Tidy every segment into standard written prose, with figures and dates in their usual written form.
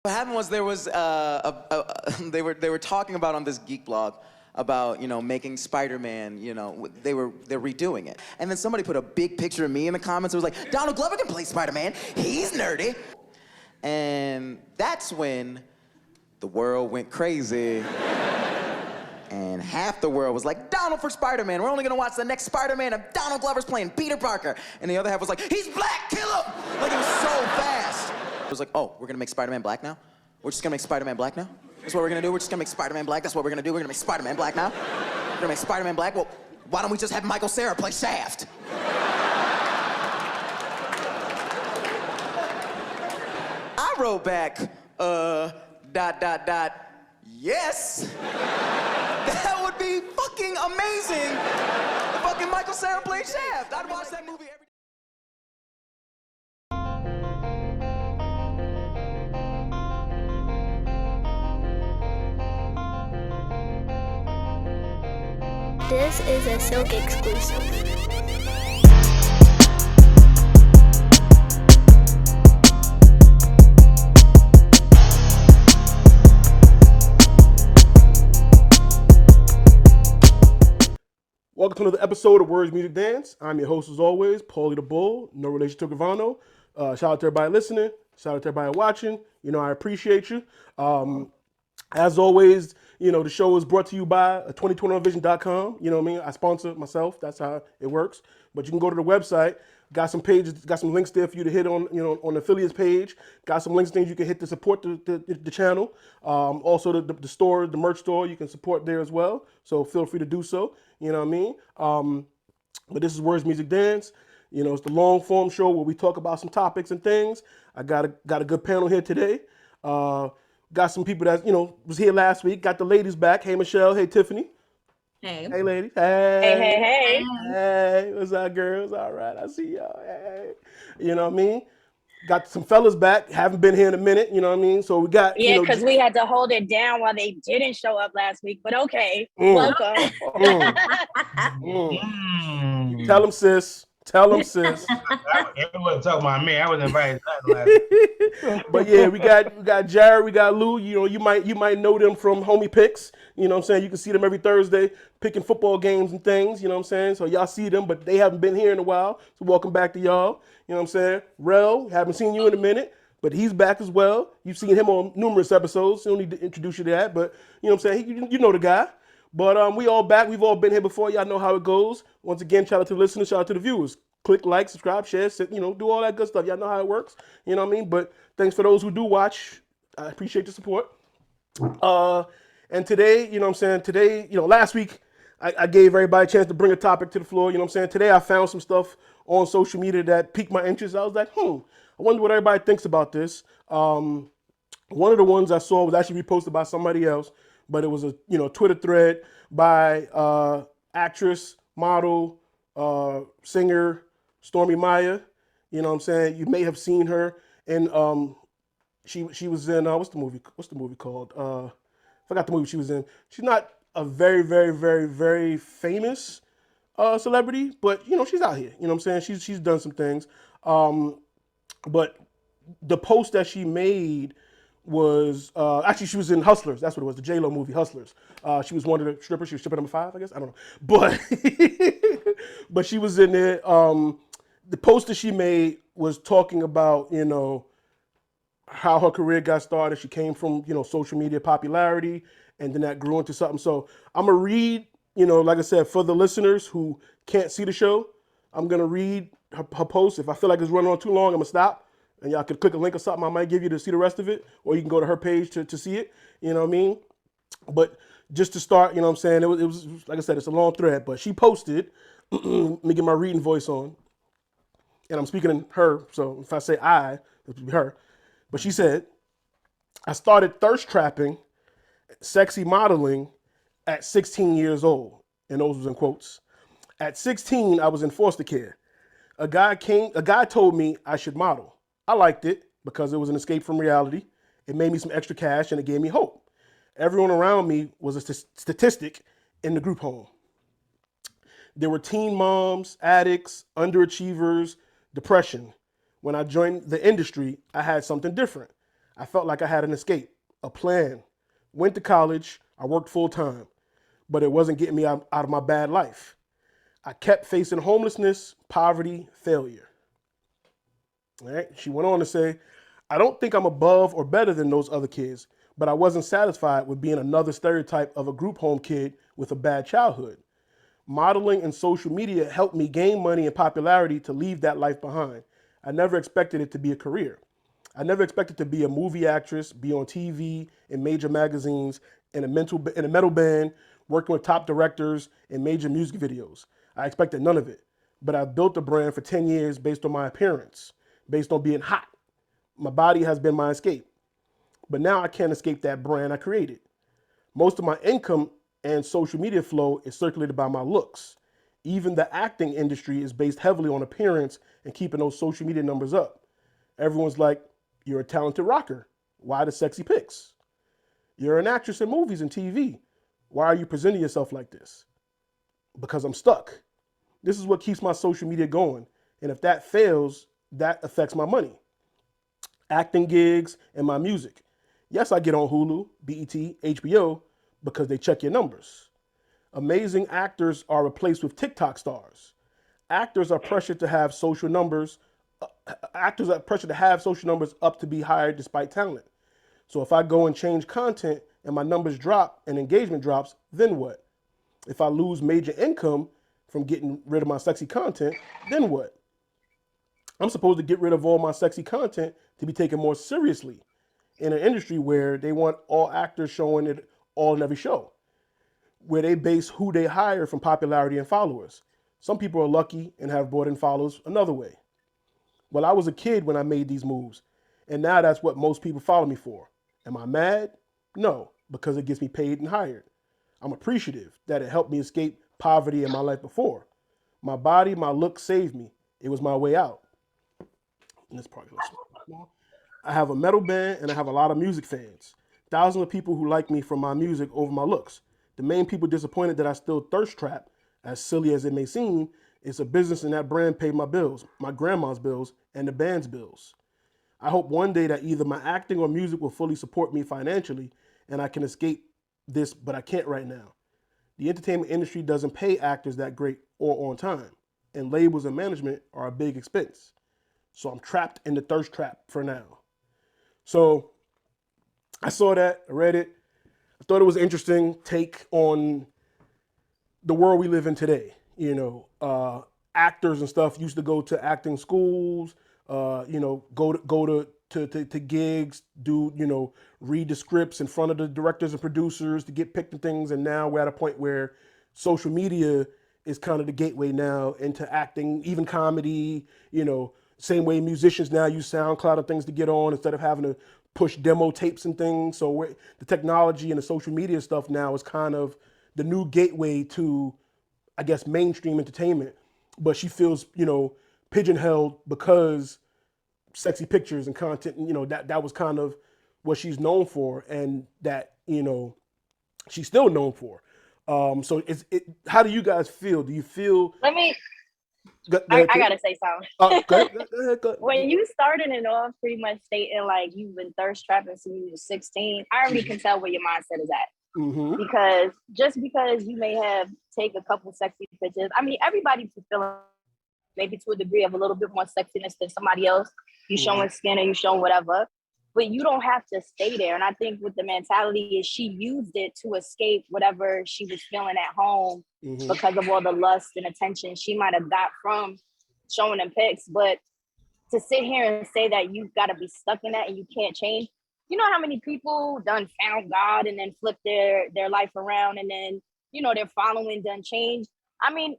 What happened was there was they were talking about on this geek blog about making Spider-Man, they're redoing it, and then somebody put a big picture of me in the comments. It was like, Donald Glover can play Spider-Man. He's nerdy, and that's when the world went crazy. And half the world was like, Donald for Spider-Man. We're only gonna watch the next Spider-Man if Donald Glover's playing Peter Parker. And the other half was like, he's black, kill him! Like, it was so fast. It was like, oh, we're gonna make Spider-Man black now? We're just gonna make Spider-Man black now? That's what we're gonna do? We're just gonna make Spider-Man black? That's what we're gonna do? We're gonna make Spider-Man black now? We're gonna make Spider-Man black? Well, why don't we just have Michael Cera play Shaft? I wrote back, yes. That would be fucking amazing if fucking Michael Cera played Shaft. I'd watch that movie every day. This is a Silk exclusive. Welcome to another episode of Words Music Dance. I'm your host as always, Paulie the Bull, no relation to Gravano. Shout out to everybody listening. Shout out to everybody watching. I appreciate you. As always, the show is brought to you by A2021Vision.com. You know what I mean? I sponsor myself. That's how it works. But you can go to the website. Got some pages, got some links there for you to hit on, on the affiliates page. Got some links, things you can hit to support the channel. Also the store, the merch store, you can support there as well. So feel free to do so. You know what I mean? But this is Words Music Dance. It's the long form show where we talk about some topics and things. I got a good panel here today. Got some people that, was here last week. Got the ladies back. Hey, Michelle. Hey, Tiffany. Hey. Hey, ladies. Hey. Hey. Hey. What's up, girls? All right. I see y'all. Hey. You know what I mean? Got some fellas back. Haven't been here in a minute. You know what I mean? So we got... Yeah, because we had to hold it down while they didn't show up last week. But okay. Welcome. Tell them, sis. Tell them, sis. Everyone talking about me. I was invited last week. But yeah, we got Jared, we got Lou. You might know them from Homie Picks. You know what I'm saying? You can see them every Thursday picking football games and things. You know what I'm saying? So y'all see them, but they haven't been here in a while. So welcome back to y'all. You know what I'm saying? Rel, haven't seen you in a minute, but he's back as well. You've seen him on numerous episodes. So don't need to introduce you to that, but you know what I'm saying? You know the guy. But we all back. We've all been here before. Y'all know how it goes. Once again, shout out to the listeners. Shout out to the viewers. Click like, subscribe, share, do all that good stuff. Y'all know how it works. You know what I mean? But thanks for those who do watch. I appreciate the support. And today, you know what I'm saying? Today, last week, I gave everybody a chance to bring a topic to the floor. You know what I'm saying? Today, I found some stuff on social media that piqued my interest. I was like, I wonder what everybody thinks about this. One of the ones I saw was actually reposted by somebody else, but it was a Twitter thread by actress, model, singer Stormi Maya. You know what I'm saying? You may have seen her, and she was in what's the movie called? Forgot the movie she was in. She's not a very, very, very, very famous celebrity, but she's out here. You know what I'm saying? She's done some things. But the post that she made was actually she was in Hustlers. That's what it was, the J-Lo movie Hustlers. She was one of the strippers. She was stripper number 5, I guess. I don't know, but but she was in there. The post that she made was talking about how her career got started. She came from social media popularity, and then that grew into something. So I'm gonna read, like I said, for the listeners who can't see the show, I'm gonna read her post. If I feel like it's running on too long, I'm gonna stop. And y'all could click a link or something I might give you to see the rest of it, or you can go to her page to see it, you know what I mean? But just to start, you know what I'm saying, it was like I said, it's a long thread, but she posted, let me get my reading voice on, and I'm speaking in her, so if I say I, it would be her. But she said, I started thirst trapping, sexy modeling at 16 years old, and those was in quotes. At 16, I was in foster care. A guy told me I should model. I liked it because it was an escape from reality. It made me some extra cash and it gave me hope. Everyone around me was a statistic in the group home. There were teen moms, addicts, underachievers, depression. When I joined the industry, I had something different. I felt like I had an escape, a plan. Went to college, I worked full time, but it wasn't getting me out of my bad life. I kept facing homelessness, poverty, failure. All right. She went on to say, I don't think I'm above or better than those other kids, but I wasn't satisfied with being another stereotype of a group home kid with a bad childhood. Modeling and social media helped me gain money and popularity to leave that life behind. I never expected it to be a career. I never expected to be a movie actress, be on TV, in major magazines, in a metal band, working with top directors in major music videos. I expected none of it. But I've built a brand for 10 years based on my appearance, based on being hot. My body has been my escape. But now I can't escape that brand I created. Most of my income and social media flow is circulated by my looks. Even the acting industry is based heavily on appearance and keeping those social media numbers up. Everyone's like, you're a talented rocker. Why the sexy pics? You're an actress in movies and TV. Why are you presenting yourself like this? Because I'm stuck. This is what keeps my social media going. And if that fails, that affects my money. Acting gigs and my music. Yes, I get on Hulu, BET, HBO, because they check your numbers. Amazing actors are replaced with TikTok stars. Actors are pressured to have social numbers. Actors are pressured to have social numbers up to be hired despite talent. So if I go and change content and my numbers drop and engagement drops, then what? If I lose major income from getting rid of my sexy content, then what? I'm supposed to get rid of all my sexy content to be taken more seriously in an industry where they want all actors showing it all in every show, where they base who they hire from popularity and followers. Some people are lucky and have brought in followers another way. Well, I was a kid when I made these moves, and now that's what most people follow me for. Am I mad? No, because it gets me paid and hired. I'm appreciative that it helped me escape poverty in my life before. My body, my look saved me. It was my way out. And this part, I have a metal band and I have a lot of music fans. Thousands of people who like me from my music over my looks. The main people disappointed that I still thirst trap, as silly as it may seem, it's a business and that brand paid my bills, my grandma's bills, and the band's bills. I hope one day that either my acting or music will fully support me financially and I can escape this, but I can't right now. The entertainment industry doesn't pay actors that great or on time, and labels and management are a big expense. So I'm trapped in the thirst trap for now. So I saw that, I read it. I thought it was an interesting take on the world we live in today. You know, actors and stuff used to go to acting schools, you know, go to gigs, do, you know, read the scripts in front of the directors and producers to get picked and things. And now we're at a point where social media is kind of the gateway now into acting, even comedy, you know, same way musicians now use SoundCloud and things to get on instead of having to push demo tapes and things. So the technology and the social media stuff now is kind of the new gateway to, I guess, mainstream entertainment. But she feels, you know, pigeonholed because sexy pictures and content, you know, that was kind of what she's known for, and that, you know, she's still known for. So how do you guys feel? Do you feel? I gotta say something. Go ahead. When you started it off pretty much stating like you've been thirst trapping since you were 16, I already can tell where your mindset is at. Mm-hmm. Because just because you may have taken a couple sexy pictures, I mean, everybody's feeling maybe to a degree of a little bit more sexiness than somebody else. You showing skin or you showing whatever, but you don't have to stay there. And I think with the mentality is she used it to escape whatever she was feeling at home because of all the lust and attention she might have got from showing them pics. But to sit here and say that you've got to be stuck in that and you can't change, you know how many people done found God and then flipped their life around and then, you know, their following done changed. I mean,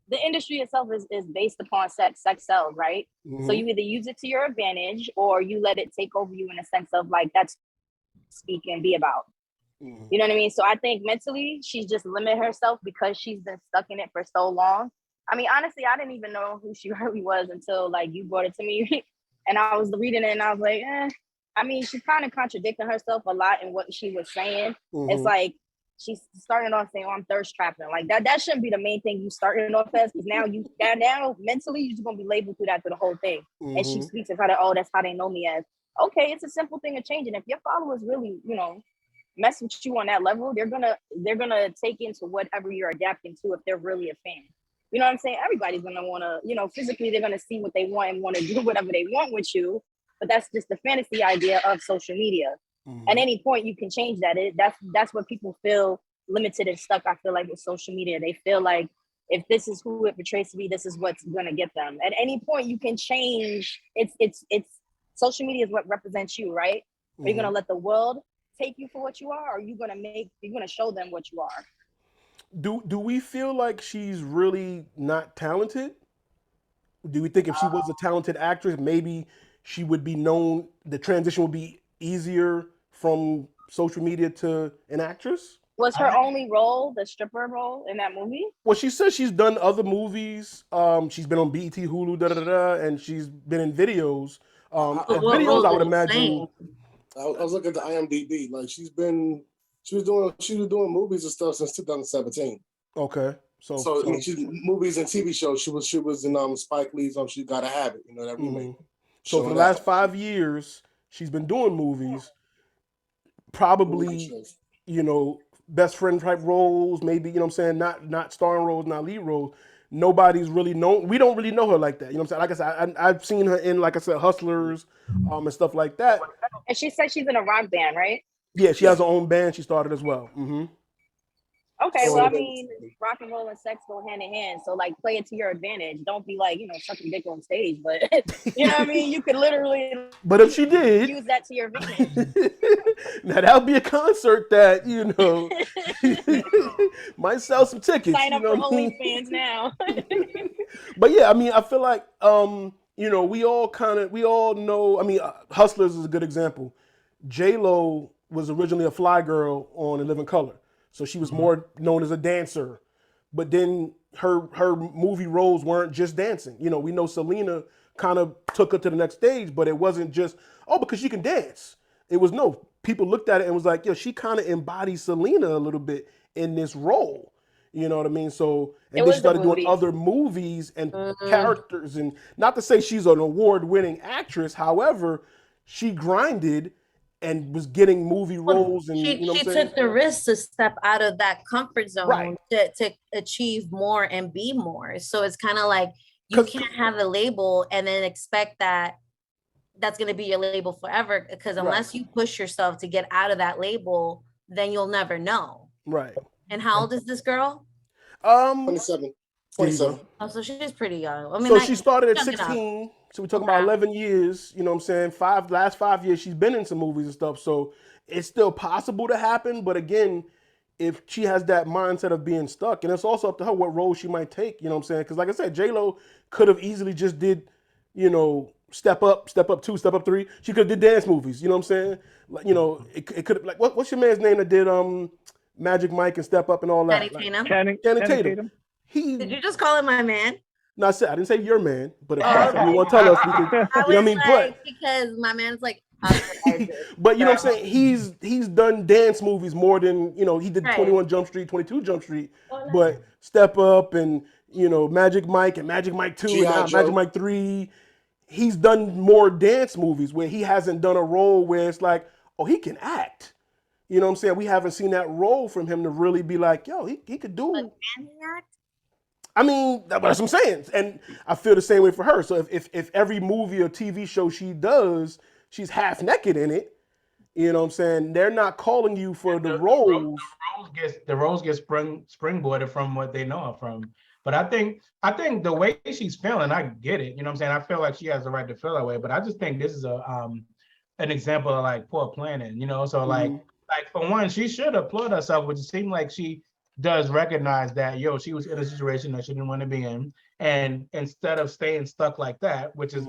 the industry itself is based upon sex sells, right? So you either use it to your advantage or you let it take over you in a sense of like, that's speak and be about. You know what I mean? So I think mentally she's just limited herself because she's been stuck in it for so long. I mean, honestly, I didn't even know who she really was until like you brought it to me and I was reading it and I was like, I mean, she's kind of contradicting herself a lot in what she was saying. It's like, she's starting off saying, "Oh, I'm thirst trapping." Like that shouldn't be the main thing you starting off as, because now mentally you're just gonna be labeled through the whole thing. And she speaks of how that's how they know me as. okay, it's a simple thing of changing. If your followers really, mess with you on that level, they're gonna take into whatever you're adapting to if they're really a fan. You know what I'm saying? Everybody's gonna wanna, physically they're gonna see what they want and wanna do whatever they want with you. But that's just the fantasy idea of social media. At any point you can change that. That's what people feel limited and stuck, I feel like, with social media. They feel like if this is who it portrays to be, this is what's gonna get them. At any point you can change. It's social media is what represents you, right? Are you gonna let the world take you for what you are, or are you gonna show them what you are? Do we feel like she's really not talented? Do we think if she was a talented actress, maybe she would be known, the transition would be easier from social media to an actress? Was her only role the stripper role in that movie? Well, she says she's done other movies. She's been on BET, Hulu, and she's been in videos. Videos, I would imagine. I was looking at the IMDb. Like she was doing movies and stuff since 2017. Okay, so she's movies and TV shows. She was in Spike Lee's She Gotta Have It. That remake. So for the last 5 years, she's been doing movies. Probably, best friend type roles, maybe, not starring roles, not lead roles. Nobody's really known. We don't really know her like that. Like I said, I've seen her in, like I said, Hustlers, and stuff like that. And she said she's in a rock band, right? Yeah, she has her own band. She started as well. Okay, well, I mean, rock and roll and sex go hand in hand. So, like, play it to your advantage. Don't be like, sucking dick on stage. But, you know what I mean? You could literally But if she did, use that to your advantage. Now, that would be a concert that, might sell some tickets. Sign up for OnlyFans now. But, yeah, I mean, I feel like, we all know, I mean, Hustlers is a good example. J-Lo was originally a fly girl on In Living Color. So she was more known as a dancer, but then her movie roles weren't just dancing. We know Selena kind of took her to the next stage, but it wasn't just, because she can dance. It was people looked at it and was like, she kind of embodies Selena a little bit in this role. You know what I mean? So, and then she started doing other movies and characters, and not to say she's an award-winning actress. However, she grinded and was getting movie roles, and she took the risk to step out of that comfort zone to achieve more and be more. So it's kind of like you can't have a label and then expect that that's going to be your label forever, because unless you push yourself to get out of that label, then you'll never know. Right. And how old is this girl? 27. Oh, so she's pretty young. I mean, so she started at 16. So we're talking about 11 years, last 5 years she's been in some movies and stuff. So it's still possible to happen. But again, if she has that mindset of being stuck, and it's also up to her what role she might take, Because like I said, J-Lo could have easily just did, Step Up 2, Step Up 3. She could have did dance movies, Like, it could have, like, what's your man's name that did Magic Mike and Step Up and all that? Channing Tatum. Did you just call him my man? No, I didn't say your man, but if you want to tell us, we can. But because my man's like. But what I'm saying, he's done dance movies more than he did 21 Jump Street, 22 Jump Street, but Step Up and Magic Mike and Magic Mike 2 and now Magic Mike 3. He's done more dance movies where he hasn't done a role where it's like, he can act. You know what I'm saying? We haven't seen that role from him to really be like, he could do. Can he act? I mean, that's what I'm saying. And I feel the same way for her. So if every movie or TV show she does, she's half naked in it, you know what I'm saying? They're not calling you for the roles. The roles get springboarded from what they know her from. But I think the way she's feeling, I get it. You know what I'm saying? I feel like she has the right to feel that way. But I just think this is an example of like poor planning, So like for one, she should applaud herself, which it seemed like she does recognize that, she was in a situation that she didn't want to be in. And instead of staying stuck like that, which is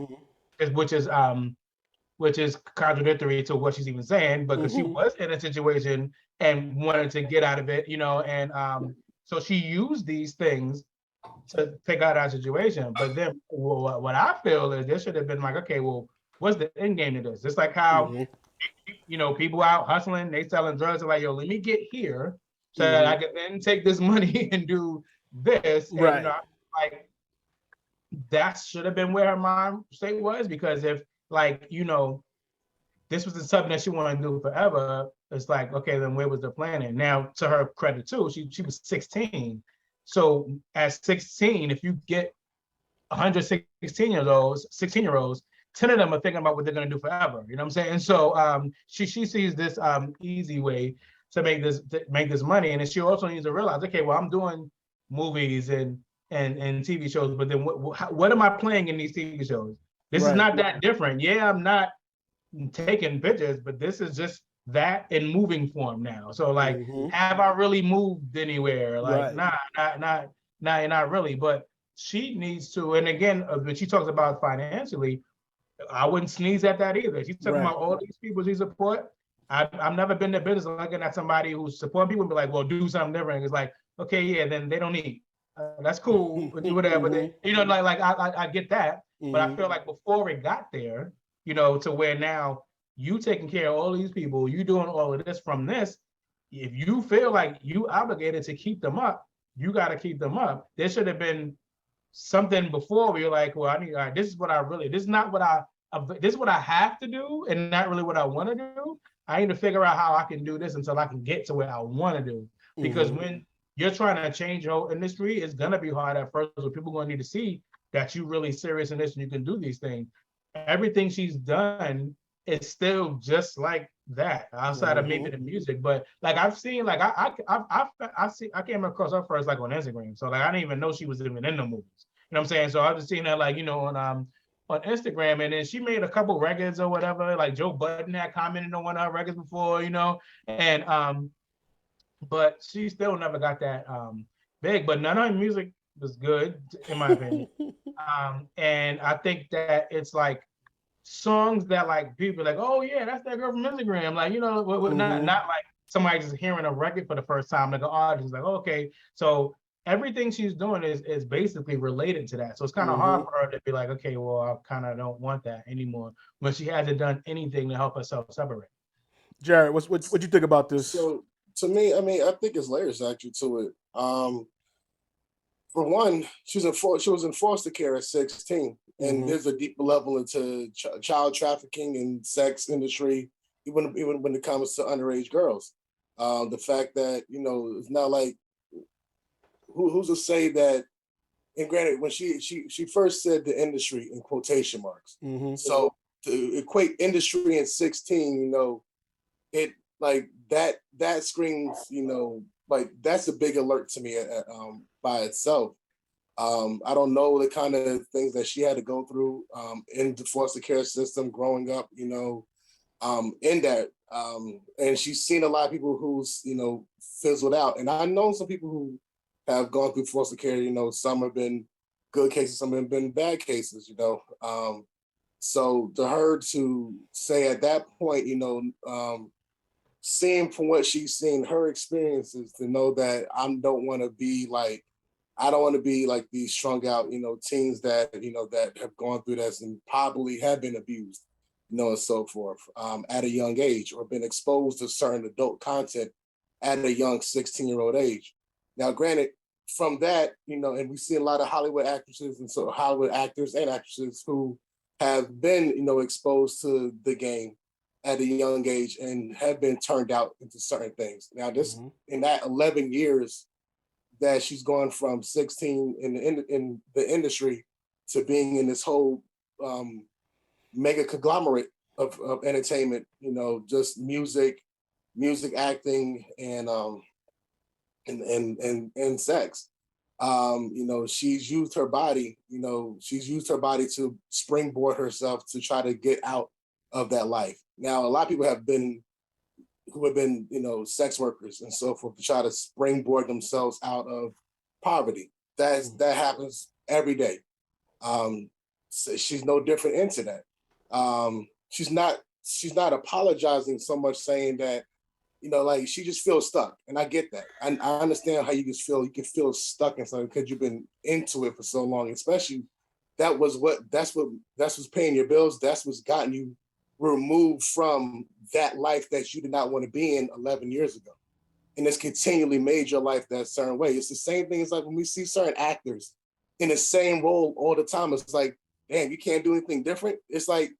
contradictory to what she's even saying, because she was in a situation and wanted to get out of it, and so she used these things to take out that situation. But then what I feel is there should have been like, okay, well, what's the end game to this? It's like how, people out hustling, they selling drugs, they're like, let me get here so that I can then take this money and do this. And, right. Like that should have been where her mind state was, because if like, this was something that she wanted to do forever, it's like, okay, then where was the planning? Now, to her credit too, she was 16. So at 16, if you get 116-year-olds, 16-year-olds, 10 of them are thinking about what they're going to do forever. You know what I'm saying? And so she sees this easy way to make this money, and then she also needs to realize, okay, well, I'm doing movies and TV shows, but then what am I playing in these TV shows? This is not that different. Yeah, I'm not taking pictures, but this is just that in moving form now. So like, have I really moved anywhere? Like, not really. But she needs to, and again, when she talks about financially, I wouldn't sneeze at that either. She's talking about all these people she support. I've never been in business looking at somebody who's supporting people and be like, well, do something different. It's like, okay, yeah, then they don't eat. That's cool, do whatever. They, you know, like I get that, but I feel like before it got there, you know, to where now you taking care of all these people, you doing all of this from this. If you feel like you obligated to keep them up, you got to keep them up. There should have been something before where you're like, well, I need, this is what this is what I have to do, and not really what I want to do. I need to figure out how I can do this until I can get to where I want to do. Because when you're trying to change your whole industry, it's gonna be hard at first. So people are gonna need to see that you're really serious in this and you can do these things. Everything she's done is still just like that, outside of maybe the music. But like I've seen, like I came across her first like on Instagram. So like I didn't even know she was even in the movies. You know what I'm saying? So I've just seen her like, you know, on Instagram, and then she made a couple records or whatever. Like Joe Budden had commented on one of her records before, you know, and but she still never got that big. But none of her music was good, in my opinion. And I think that it's like songs that like people are like, oh yeah, that's that girl from Instagram. Like, you know, not like somebody just hearing a record for the first time, like an artist is like, oh, okay. So everything she's doing is basically related to that. So it's kind of hard for her to be like, okay, well, I kind of don't want that anymore, when she hasn't done anything to help herself separate. Jared, what you think about this? So to me, I mean, I think it's layers actually to it. For one, she was in foster care at 16, and there's a deeper level into child trafficking and sex industry, even when it comes to underage girls. The fact that, you know, it's not like, who's to say that, and granted, when she first said the industry in quotation marks, so to equate industry and 16, you know, it like that screams, you know, like that's a big alert to me by itself. I don't know the kind of things that she had to go through in the foster care system growing up, you know, in that. And she's seen a lot of people who's, you know, fizzled out. And I know some people who have gone through foster care, you know, some have been good cases, some have been bad cases, you know. So to her to say at that point, you know, seeing from what she's seen, her experiences, to know that I don't want to be like these strung out, you know, teens that, you know, that have gone through this and probably have been abused, you know, and so forth, at a young age, or been exposed to certain adult content at a young 16-year-old age. Now, granted, from that, you know, and we see a lot of Hollywood actresses and so Hollywood actors and actresses who have been, you know, exposed to the game at a young age and have been turned out into certain things. Now, this in that 11 years that she's gone from 16 in the industry to being in this whole mega conglomerate of entertainment, you know, just music, acting, and sex. You know, she's used her body, you know, to springboard herself to try to get out of that life. Now, a lot of people have been, you know, sex workers and so forth, to try to springboard themselves out of poverty. That happens every day. So she's no different into that. She's not apologizing so much, saying that, you know, like she just feels stuck. And I get that. I understand how you can feel stuck in something because you've been into it for so long, especially that's what's paying your bills. That's what's gotten you removed from that life that you did not want to be in 11 years ago. And it's continually made your life that certain way. It's the same thing as like when we see certain actors in the same role all the time. It's like, damn, you can't do anything different. It's like,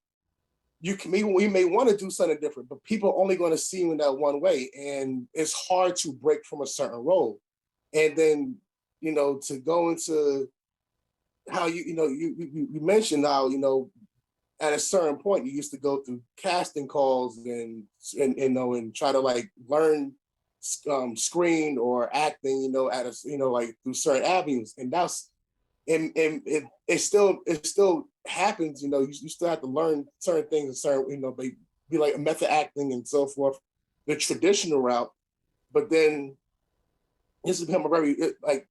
we may want to do something different, but people are only going to see you in that one way, and it's hard to break from a certain role. And then, to go into how you mentioned how, at a certain point you used to go through casting calls and try to like learn screen or acting, at a like through certain avenues, and that's and it still happens. You still have to learn certain things and certain be like method acting and so forth, the traditional route. But then it's become a very like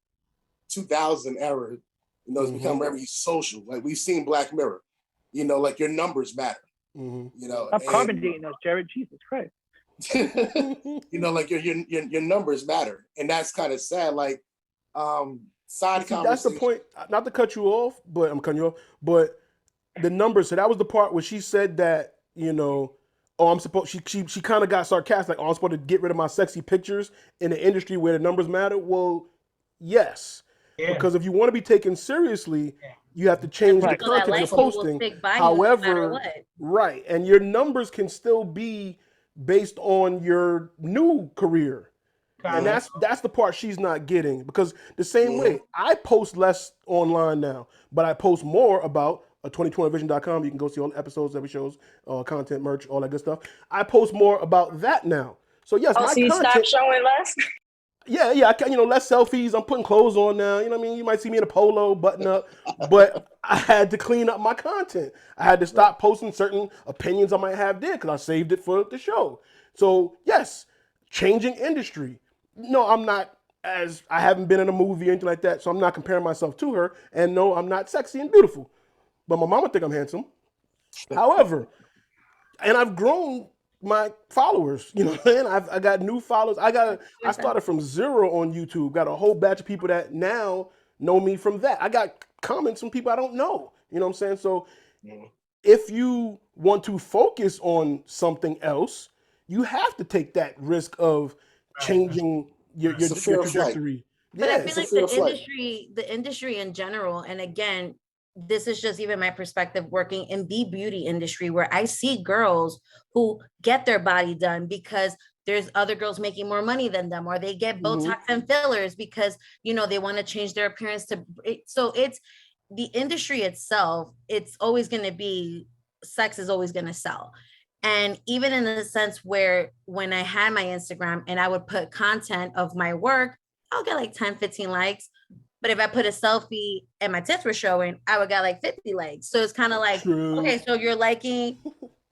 2000 era. It's become very social. Like we've seen Black Mirror. Like your numbers matter. Stop carbon dating us, Jared. Jesus Christ. Like your numbers matter, and that's kind of sad. Like, that's the point. Not to cut you off, but I'm cutting you off. But the numbers. So that was the part where she said that, I'm supposed. She kind of got sarcastic. Like, I'm supposed to get rid of my sexy pictures in the industry where the numbers matter. Well, yes, because if you want to be taken seriously, you have to change the content you're posting. However, right, and your numbers can still be based on your new career. And that's the part she's not getting, because the same way I post less online now, but I post more about A2021Vision.com. You can go see all the episodes, every shows, content, merch, all that good stuff. I post more about that now. So yes, my so you content, stop showing less? Yeah, I can, less selfies. I'm putting clothes on now. You know what I mean? You might see me in a polo, button up, but I had to clean up my content. I had to stop posting certain opinions I might have there because I saved it for the show. So yes, changing industry. No, I'm not I haven't been in a movie or anything like that, so I'm not comparing myself to her. And no, I'm not sexy and beautiful, but my mama think I'm handsome. However, and I've grown my followers, I got new followers. I started from zero on YouTube, got a whole batch of people that now know me from that. I got comments from people I don't know, you know what I'm saying? So if you want to focus on something else, you have to take that risk of changing your trajectory. But I feel like the industry in general, and again, this is just even my perspective working in the beauty industry, where I see girls who get their body done because there's other girls making more money than them, or they get Botox and fillers because, they want to change their appearance so it's the industry itself. It's always going to be, sex is always going to sell. And even in the sense where when I had my Instagram and I would put content of my work, I'll get like 10, 15 likes. But if I put a selfie and my tits were showing, I would get like 50 likes. So it's kind of like, okay, so you're liking,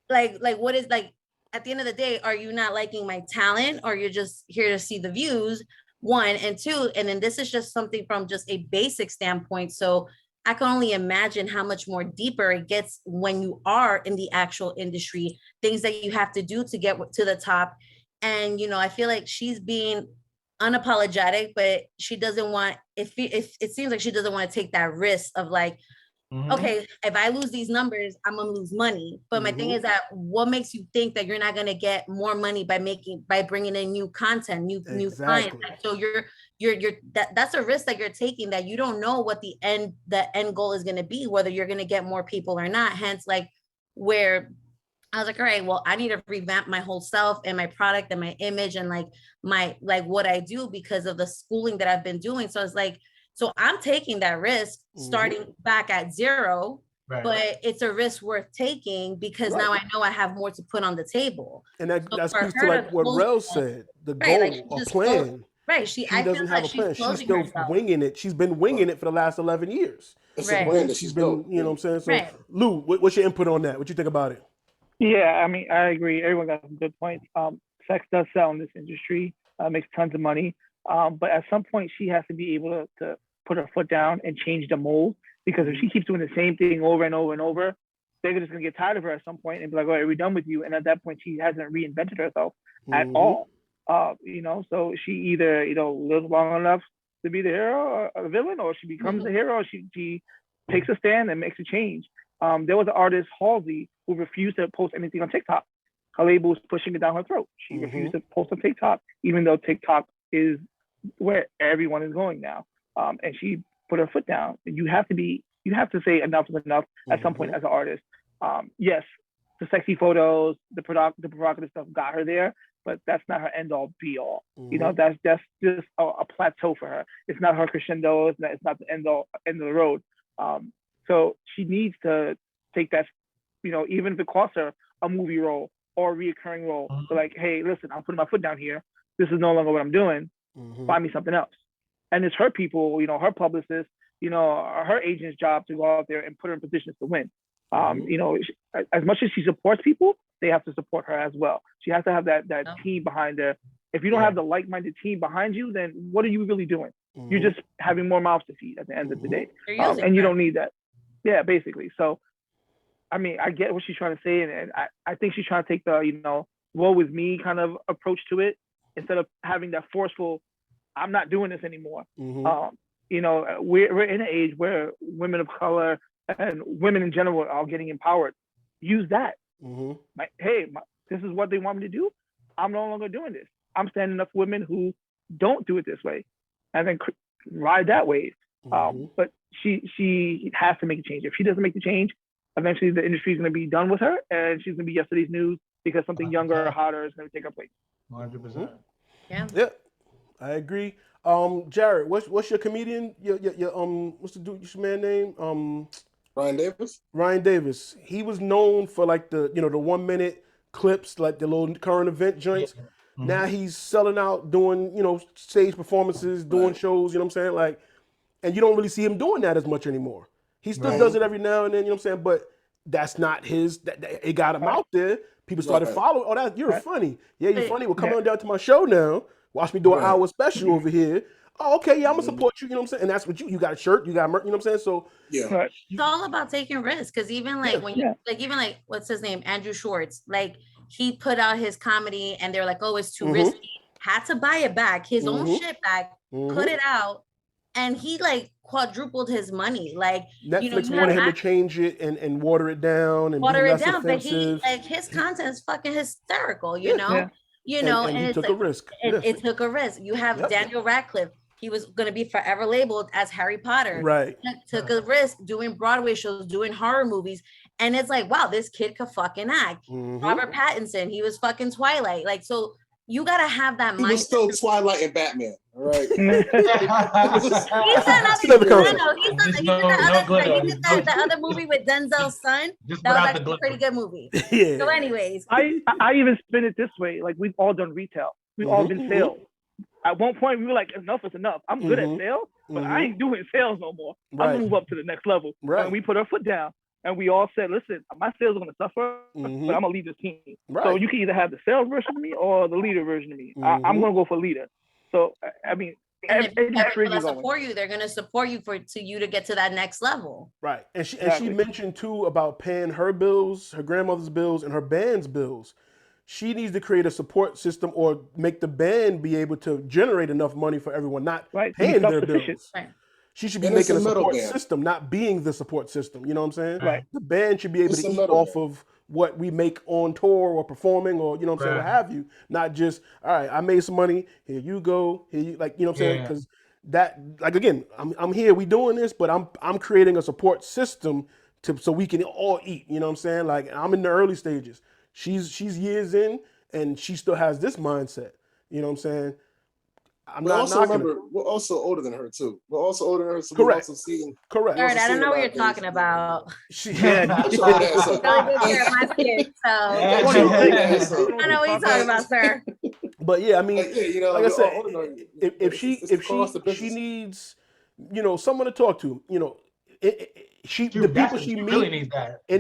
like what is, like, at the end of the day, are you not liking my talent, or you're just here to see the views? One, and two, and then this is just something from just a basic standpoint. So I can only imagine how much more deeper it gets when you are in the actual industry, things that you have to do to get to the top. And, I feel like she's being unapologetic, but she doesn't want, if it seems like she doesn't want to take that risk of like, okay, if I lose these numbers, I'm gonna lose money. But my thing is that what makes you think that you're not gonna get more money by bringing in new content, new clients? So that's a risk that you're taking, that you don't know what the end goal is gonna be, whether you're gonna get more people or not. Hence, like, where I was like, all right, well, I need to revamp my whole self and my product and my image and like what I do because of the schooling that I've been doing. So it's like, so I'm taking that risk starting back at zero, but it's a risk worth taking because now I know I have more to put on the table. And that speaks to like what Rel said, the goal or plan. She doesn't have a plan. She's still winging it. She's been winging it for the last 11 years. It's a plan that she's been, you know what I'm saying? So Lou, what's your input on that? What you think about it? Yeah, I mean, I agree. Everyone got some good points. Sex does sell in this industry, makes tons of money. But at some point, she has to be able to put her foot down and change the mold. Because if she keeps doing the same thing over and over and over, they're just going to get tired of her at some point and be like, all right, we're done with you. And at that point, she hasn't reinvented herself at all. So she either, lives long enough to be the hero or a villain, or she becomes the hero, or she takes a stand and makes a change. There was an artist, Halsey, who refused to post anything on TikTok. Her label was pushing it down her throat. She refused to post on TikTok, even though TikTok is where everyone is going now. And she put her foot down. You have to say enough is enough at some point as an artist. Yes, the sexy photos, the provocative stuff got her there, but that's not her end all be all. You know, that's just a plateau for her. It's not her crescendo. It's not the end of the road. So she needs to take that, you know, even if it costs her a movie role or a reoccurring role. So like, hey, listen, I'm putting my foot down here. This is no longer what I'm doing. Find me something else. And it's her people, you know, her publicist, you know, her agent's job to go out there and put her in positions to win. You know, as much as she supports people, they have to support her as well. She has to have that team behind her. If you don't have the like-minded team behind you, then what are you really doing? You're just having more mouths to feed at the end of the day. And you don't need that. Yeah, basically. So, I mean, I get what she's trying to say. And I think she's trying to take the, you know, woe with me kind of approach to it instead of having that forceful, I'm not doing this anymore. You know, we're in an age where women of color and women in general are getting empowered. Use that. Like, hey, this is what they want me to do. I'm no longer doing this. I'm standing up for women who don't do it this way, and then ride that wave. But she has to make a change. If she doesn't make the change, eventually the industry is going to be done with her, and she's going to be yesterday's news because something younger or hotter is going to take her place. 100%. Yeah. I agree. Jared, what's your comedian? Your what's the dude? Your man name? Ryan Davis. Ryan Davis. He was known for like the 1 minute clips, like the little current event joints. Now he's selling out, doing stage performances, doing shows. You know what I'm saying? Like, and you don't really see him doing that as much anymore. He still does it every now and then. You know what I'm saying? But that's not his. It got him out there. People started following. Oh, you're funny. Yeah, you're funny. Well, come on down to my show now. Watch me do an hour special over here. Oh, okay, yeah, I'm gonna support you. You know what I'm saying? And that's what you got a shirt, you got merch. You know what I'm saying? So yeah, it's all about taking risks. Because even like when you even like what's his name, Andrew Schwartz, like he put out his comedy and they're like, oh, it's too risky. Had to buy it back, his own shit back, put it out, and he like quadrupled his money. Like Netflix wanted him to change it and water it down and water be it less down, offensive. but his content is fucking hysterical. You know. You know, and he took like, a risk. It took a risk. You have Daniel Radcliffe. He was going to be forever labeled as Harry Potter. Right. Took a risk doing Broadway shows, doing horror movies. And it's like, wow, this kid could fucking act. Robert Pattinson, he was fucking Twilight. Like, so you got to have that mindset. He was still Twilight and Batman. All right. He's done the other movie with Denzel's son. That was actually a pretty good movie. So anyways. I even spin it this way. Like, we've all done retail. We've all been sales. At one point, we were like, enough is enough. I'm good at sales, but I ain't doing sales no more. I'm going to move up to the next level. And we put our foot down. And we all said, listen, my sales are going to suffer, but I'm going to lead this team. So you can either have the sales version of me or the leader version of me. I'm going to go for leader. So, I mean, and if people support you, they're going to support you to you to get to that next level. Right. And she mentioned, too, about paying her bills, her grandmother's bills, and her band's bills. She needs to create a support system or make the band be able to generate enough money for everyone, not paying their bills. Right. She should be making a support system, not being the support system. You know what I'm saying? Right. The band should be able to eat off of what we make on tour or performing or, you know what I'm saying, what have you. Not just, all right, I made some money, here you go, here you, like, you know what I'm saying? Because that, like, again, I'm here, we doing this, but I'm creating a support system so we can all eat, you know what I'm saying? Like, I'm in the early stages. She's years in, and she still has this mindset. You know what I'm saying? We're also older than her too. We're also older than her, so we're also seeing. Correct. All right, I don't know what you're talking about. Yeah. I know what you're talking about, sir. But yeah, I mean, like I said, if she needs, someone to talk to, the people she really needs that. I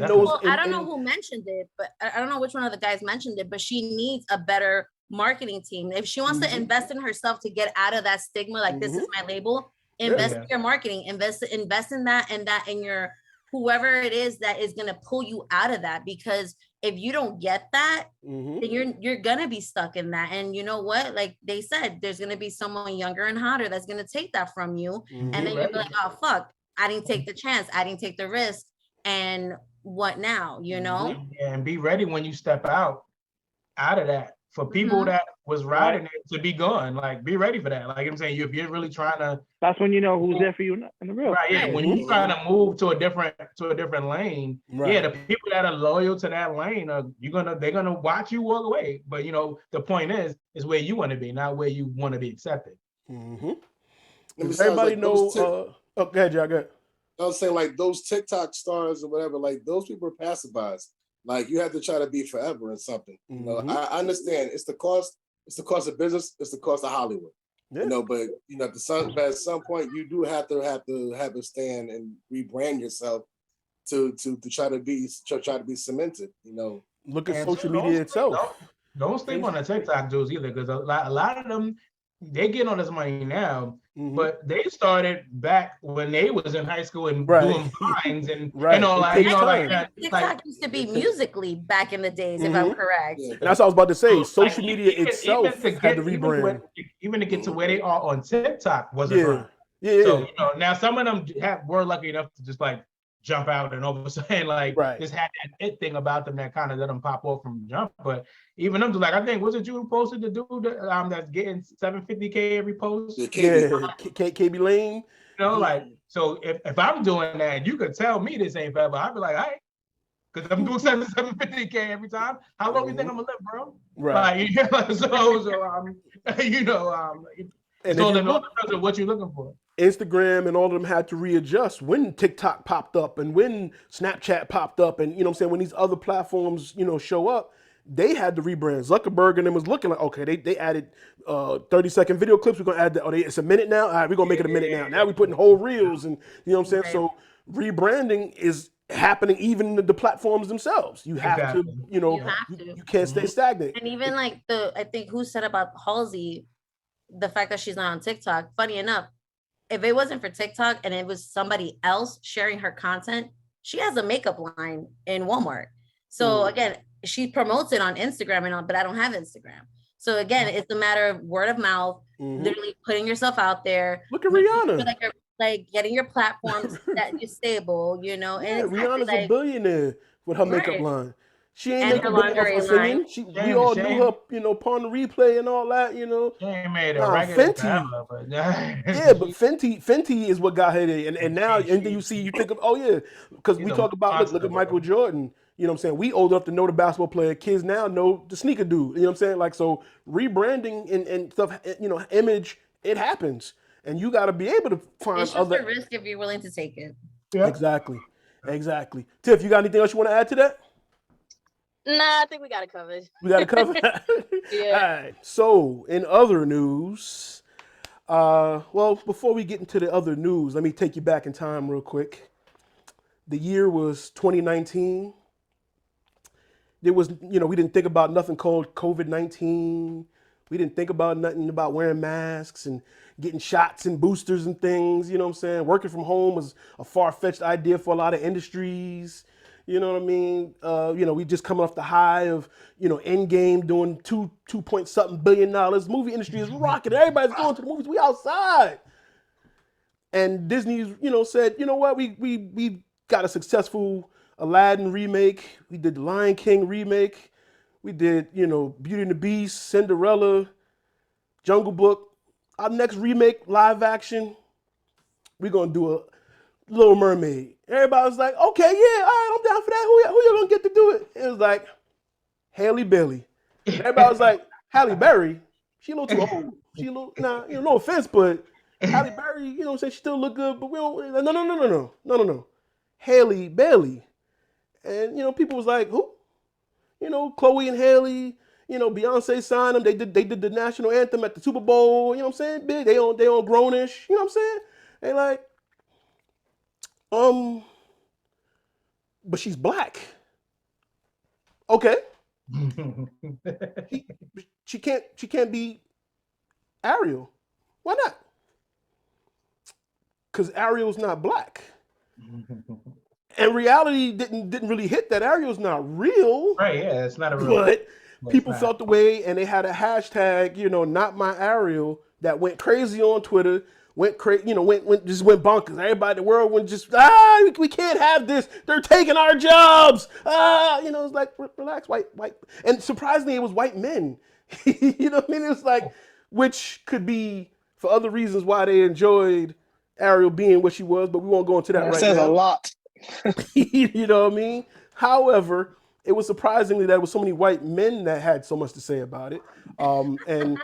don't know who mentioned it, but I don't know which one of the guys mentioned it, but she needs a better marketing team. If she wants to invest in herself to get out of that stigma, like this is my label, invest in your marketing, invest in that in your whoever it is that is going to pull you out of that. Because if you don't get that, then you're going to be stuck in that. And you know what? Like they said, there's going to be someone younger and hotter that's going to take that from you. And then you'll be like, oh, fuck, I didn't take the chance. I didn't take the risk. And what now, And be ready when you step out of that. For people that was riding it to be gone. Like, be ready for that. Like I'm saying, if you're really trying to, that's when you know who's there for you in the real. Right, yeah. When you're trying to move to a different lane, yeah, the people that are loyal to that lane are they're gonna watch you walk away. But the point is where you want to be, not where you want to be accepted. Everybody knows. Go ahead, Jack. Go ahead. I was saying, like, those TikTok stars or whatever, like, those people are pacifiers. Like, you have to try to be forever in something. I understand it's the cost of business, it's the cost of Hollywood. Yeah. But at some point you do have to have a stand and rebrand yourself to try to be cemented. Look at social media itself. Don't sleep on the TikTok dudes either, because a lot of them, they get on this money now, but they started back when they was in high school and doing vines and like that. TikTok used to be Musically back in the days, if I'm correct. And that's what I was about to say. Social media itself had to rebrand. Even to get to where they are on TikTok wasn't hard. Yeah. So now some of them were lucky enough to just like jump out and all of a sudden just had that it thing about them that kind of let them pop off from jump. But even them, like, I think, was it you who posted the dude that's getting 750K every post? Yeah, KB Lane. So if I'm doing that, you could tell me this ain't fair, but I'd be like, all right, because I'm doing 750K every time. How long you think I'm gonna live, bro? Right. It's all depends on what you're looking for. Instagram and all of them had to readjust when TikTok popped up and when Snapchat popped up, and when these other platforms show up, they had to rebrand. Zuckerberg and them was looking like, okay, they added 30-second video clips. We're gonna add that. It's a minute now. All right, we're gonna make it a minute now. Now we're putting whole reels, and So rebranding is happening even in the platforms themselves. You have to, you can't stay stagnant. And even like I think who said about Halsey, the fact that she's not on TikTok. Funny enough, if it wasn't for TikTok and it was somebody else sharing her content, she has a makeup line in Walmart. So again, she promotes it on Instagram but I don't have Instagram. So again, it's a matter of word of mouth, literally putting yourself out there. Look at Rihanna. Like getting your platforms that you're stable, and Rihanna's a billionaire with her makeup line. She ain't making lingerie line. We all knew her, Pawn the Replay and all that, She ain't made a regular Fenty. But Fenty is what got her there. And now, and then you think of, because we talk about, look at Michael Jordan. You know what I'm saying? We old enough to know the basketball player. Kids now know the sneaker dude. You know what I'm saying? Like, so rebranding and stuff, image, it happens. And you got to be able to find it's just a risk if you're willing to take it. Yeah. Exactly. Tiff, you got anything else you want to add to that? Nah, I think we got it covered. We got it covered? Yeah. All right. So, in other news, before we get into the other news, let me take you back in time real quick. The year was 2019. There was, we didn't think about nothing called COVID-19. We didn't think about nothing about wearing masks and getting shots and boosters and things, you know what I'm saying? Working from home was a far-fetched idea for a lot of industries. You know what I mean? We just coming off the high of, Endgame doing $2.something billion. The movie industry is rocking. Everybody's going to the movies. We outside. And Disney, said, you know what? We got a successful Aladdin remake. We did the Lion King remake. We did, Beauty and the Beast, Cinderella, Jungle Book. Our next remake, live action, we're going to do a Little Mermaid. Everybody was like, okay, yeah, all right, I'm down for that. Who you going to get to do it? It was like, Halle Bailey. Everybody was like, Halle Berry? She a little too old. She a little, no offense, but Halle Berry, she still look good, but we don't, no. Halle Bailey. And, people was like, who? Chloe and Haley, Beyonce signed them. They did the national anthem at the Super Bowl. You know what I'm saying? Big. They on grownish. You know what I'm saying? They like, but she's black. Okay. she can't be Ariel. Why not? Because Ariel's not black. And reality didn't really hit that Ariel's not real. Right, yeah, it's not a real. But people felt the way, and they had a hashtag, NotMyAriel, that went crazy on Twitter, went bonkers. Everybody in the world went just, we can't have this. They're taking our jobs. It's like, relax, white. And surprisingly, it was white men You know what I mean? It's like, which could be for other reasons why they enjoyed Ariel being what she was, but we won't go into that right now. Says a lot. You know what I mean? However, it was surprisingly that there was so many white men that had so much to say about it. And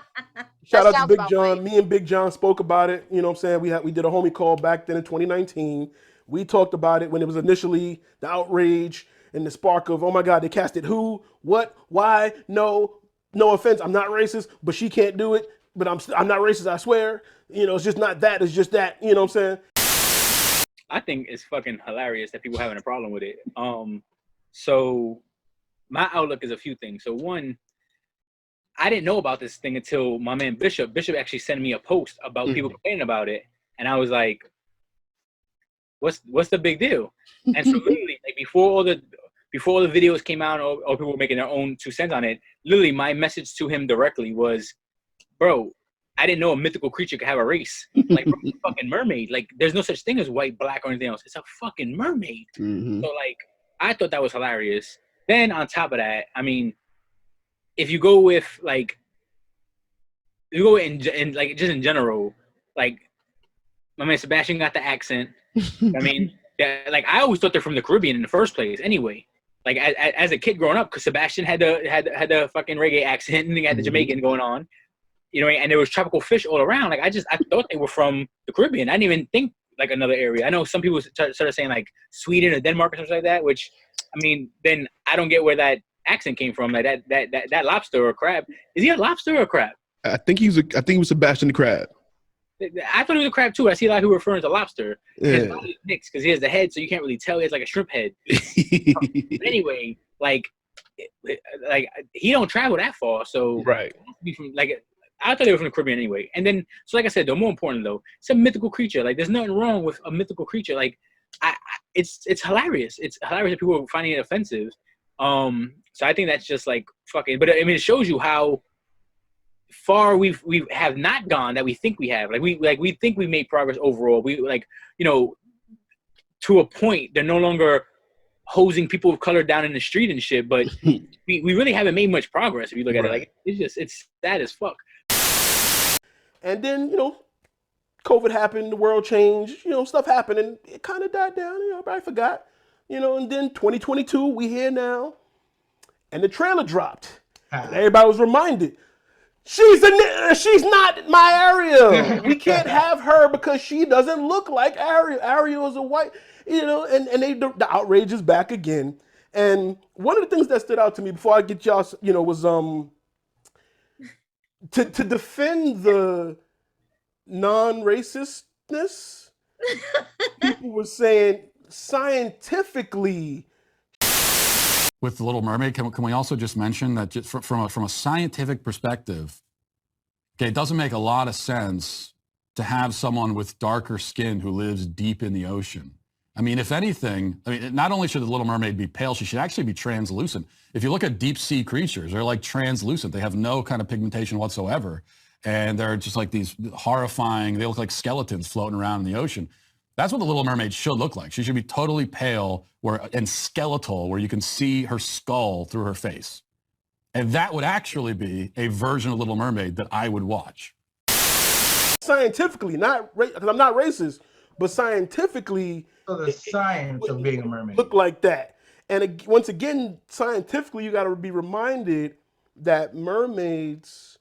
shout out to Big John. Me and Big John spoke about it. You know what I'm saying? We did a homie call back then in 2019. We talked about it when it was initially the outrage and the spark of, oh my God, they casted who, what, why, no offense, I'm not racist, but she can't do it. But I'm not racist, I swear. You know, it's just not that, it's just that, you know what I'm saying? I think it's fucking hilarious that people having a problem with it. So my outlook is a few things. So one, I didn't know about this thing until my man Bishop actually sent me a post about people complaining about it. And I was like, what's the big deal? And so literally, like before all the videos came out or people were making their own 2 cents on it, literally my message to him directly was, bro, I didn't know a mythical creature could have a race. Like, bro, it's a fucking mermaid. Like, there's no such thing as white, black, or anything else. It's a fucking mermaid. So, like, I thought that was hilarious. Then, on top of that, I mean, if you go with, like, like, just in general, like, my man Sebastian got the accent. I mean, like, I always thought they're from the Caribbean in the first place anyway. Like, as a kid growing up, because Sebastian had the fucking reggae accent and he had the Jamaican going on. You know, and there was tropical fish all around. Like, I thought they were from the Caribbean. I didn't even think like another area. I know some people started saying like Sweden or Denmark or something like that, which, I mean, then I don't get where that accent came from. Like that lobster or crab. Is he a lobster or a crab? I think he was Sebastian the crab. I thought he was a crab too. I see a lot of people referring to lobster. His body is mixed because he has the head, so you can't really tell. He has like a shrimp head. But anyway, like he don't travel that far, so right. Be from, like, I thought they were from the Caribbean anyway. And then, so like I said, though, more important though, it's a mythical creature. Like, there's nothing wrong with a mythical creature. Like, it's hilarious. It's hilarious that people are finding it offensive. So I think that's just like fucking. But I mean, it shows you how far we have not gone that we think we have. Like we think we made progress overall. We like, you know, to a point, they're no longer hosing people of color down in the street and shit. But we really haven't made much progress if you look at it. Like, it's sad as fuck. And then, you know, COVID happened, the world changed, you know, stuff happened, and it kind of died down, you know, everybody forgot, you know, and then 2022, we here now, and the trailer dropped, and everybody was reminded, she's not my Ariel. We can't have her because she doesn't look like Ariel. Ariel is a white, you know, and the outrage is back again. And one of the things that stood out to me before I get y'all, you know, was to defend the non-racistness, people were saying scientifically. With The Little Mermaid, can we also just mention that just from a scientific perspective, okay, it doesn't make a lot of sense to have someone with darker skin who lives deep in the ocean. I mean, if anything, I mean, not only should the Little Mermaid be pale, she should actually be translucent. If you look at deep sea creatures, they're like translucent. They have no kind of pigmentation whatsoever. And they're just like these horrifying, they look like skeletons floating around in the ocean. That's what the Little Mermaid should look like. She should be totally pale and skeletal, where you can see her skull through her face. And that would actually be a version of Little Mermaid that I would watch. Scientifically, because I'm not racist, but scientifically, so the science of being a mermaid look like that. And once again, scientifically, you got to be reminded that mermaids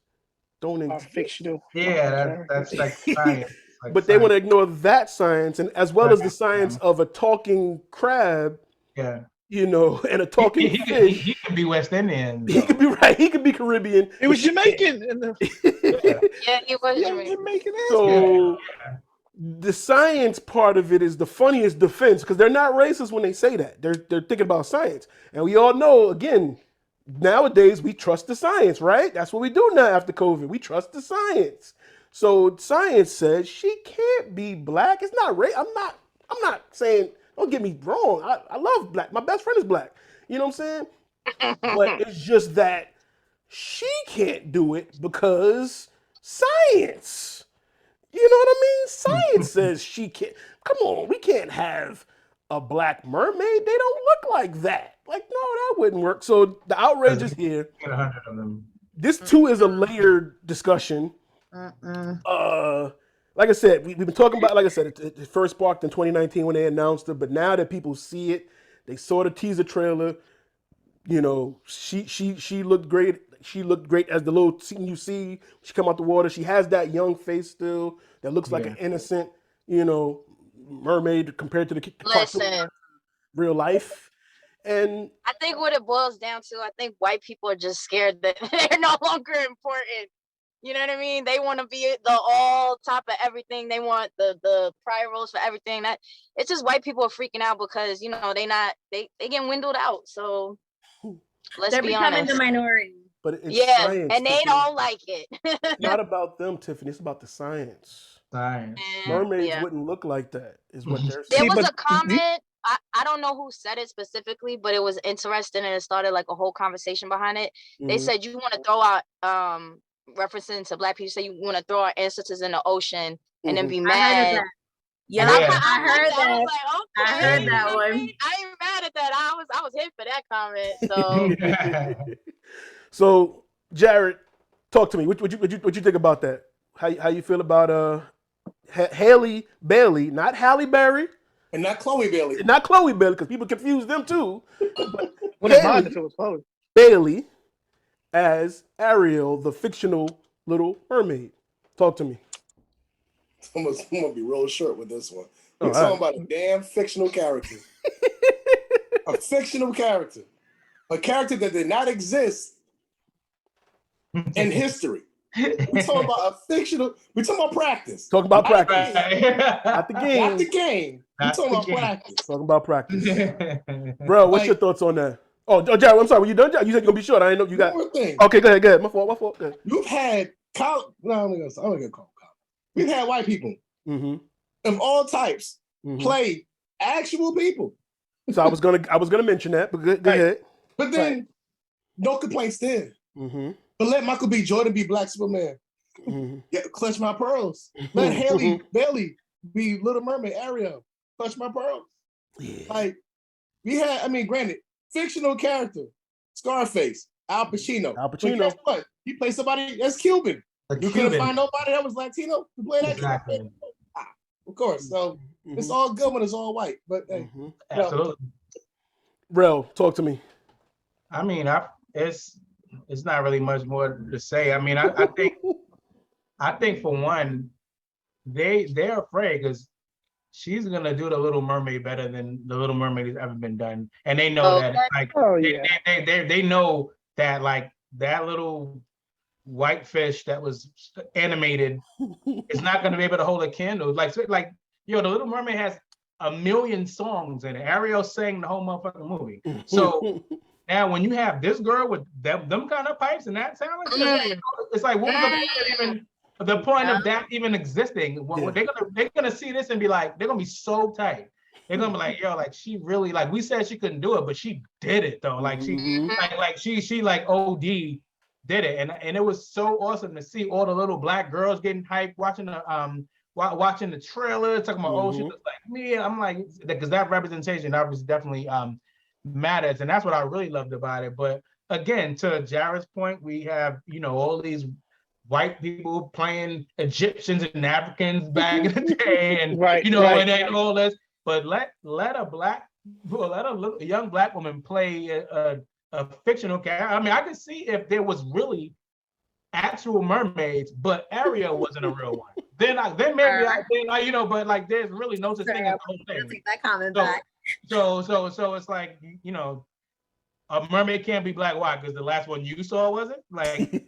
don't exist. Fictional. Yeah, that's like science. Like but they want to ignore that science, and as well as the science of a talking crab. Yeah. You know, and a talking fish. He could be West Indian. He could be right. He could be Caribbean. It was Jamaican. Yeah, he was Jamaican. So the science part of it is the funniest defense, because they're not racist when they say that. They're thinking about science, and we all know, again, nowadays we trust the science, right? That's what we do now after COVID. We trust the science. So science says she can't be black. It's not race. I'm not saying. Don't get me wrong. I love black. My best friend is black. You know what I'm saying? But it's just that she can't do it because science. You know what I mean? Science says she can't. Come on, we can't have a black mermaid. They don't look like that. Like, no, that wouldn't work. So the outrage is here. Get 100 of them. this too is a layered discussion. Like I said, we've been talking about. Like I said, it first sparked in 2019 when they announced it, but now that people see it, they saw the teaser trailer. You know, she looked great. She looked great as the little scene you see. She come out the water. She has that young face still that looks like an innocent, you know, mermaid compared to the cartoon, real life. And I think what it boils down to, I think white people are just scared that they're no longer important. You know what I mean? They want to be the all top of everything. They want the prior roles for everything. That it's just white people are freaking out because, you know, they getting windowed out. So they're becoming the minority. But it's science, and they Tiffany. don't like it. It's not about them, Tiffany. It's about the science. Mermaids wouldn't look like that, is what they're saying. There was a comment. I don't know who said it specifically, but it was interesting and it started like a whole conversation behind it. They said you want to throw out referencing to black people, say you want to throw our ancestors in the ocean and then be mad. Yeah, I heard that. I was like, okay, I heard that one. I ain't mad at that. I was hit for that comment. So So Jared, talk to me. What you think about that? How you feel about Halle Bailey, not Halle Berry, and not Chloe Bailey, because people confuse them too. But Wouldn't mind if it was Chloe Bailey as Ariel, the fictional Little Mermaid. Talk to me. I'm gonna be real short with this one. We're talking about a damn fictional character. A fictional character. A character that did not exist in history. We're talking about a fictional. We're talking about practice. Talking about practice. Not the game. Not the game. We're talking about practice. Talking about practice. Bro, what's your thoughts on that? Oh, Jared, I'm sorry. Were you done, Jared? You said you're gonna be short. I didn't know you got. One more thing. Okay, go ahead. My fault. Go ahead. You've had I'm gonna call them college. We've had white people of all types play actual people. So I was gonna mention that, but go ahead. But then, no complaints there. But let Michael B. Jordan be Black Superman. Yeah, clutch my pearls. Let Halle Bailey be Little Mermaid, Ariel. Clutch my pearls. Yeah. Like we had, granted, fictional character, Scarface, Al Pacino. But guess what? He played somebody that's Cuban. You couldn't find nobody that was Latino to play that. Exactly. Of course. So it's all good when it's all white. But hey, absolutely. Rel, talk to me. It's not really much more to say. I think for one, they're afraid because she's gonna do the Little Mermaid better than the Little Mermaid has ever been done, and they know that. Like, they know that like that little white fish that was animated is not gonna be able to hold a candle. The Little Mermaid has 1 million songs and Ariel sang the whole motherfucking movie. So now when you have this girl with them kind of pipes and that talent, it's like what was the point of that even existing? They're gonna see this and be like, they're gonna be so tight. They're gonna be like, yo, like she really, like we said she couldn't do it, but she did it though. Like she like OD did it, and it was so awesome to see all the little black girls getting hyped, watching the trailer, talking about she looks like me. And I'm like, because that representation obviously definitely matters, and that's what I really loved about it. But again, to Jared's point, we have all these white people playing Egyptians and Africans back in the day, and and all this. But let a young black woman play a fictional character. I could see if there was really actual mermaids, but Ariel wasn't a real one. Then maybe but like there's really no such thing as the whole thing. Take that comment back. So it's like a mermaid can't be black. Why? Because the last one you saw wasn't like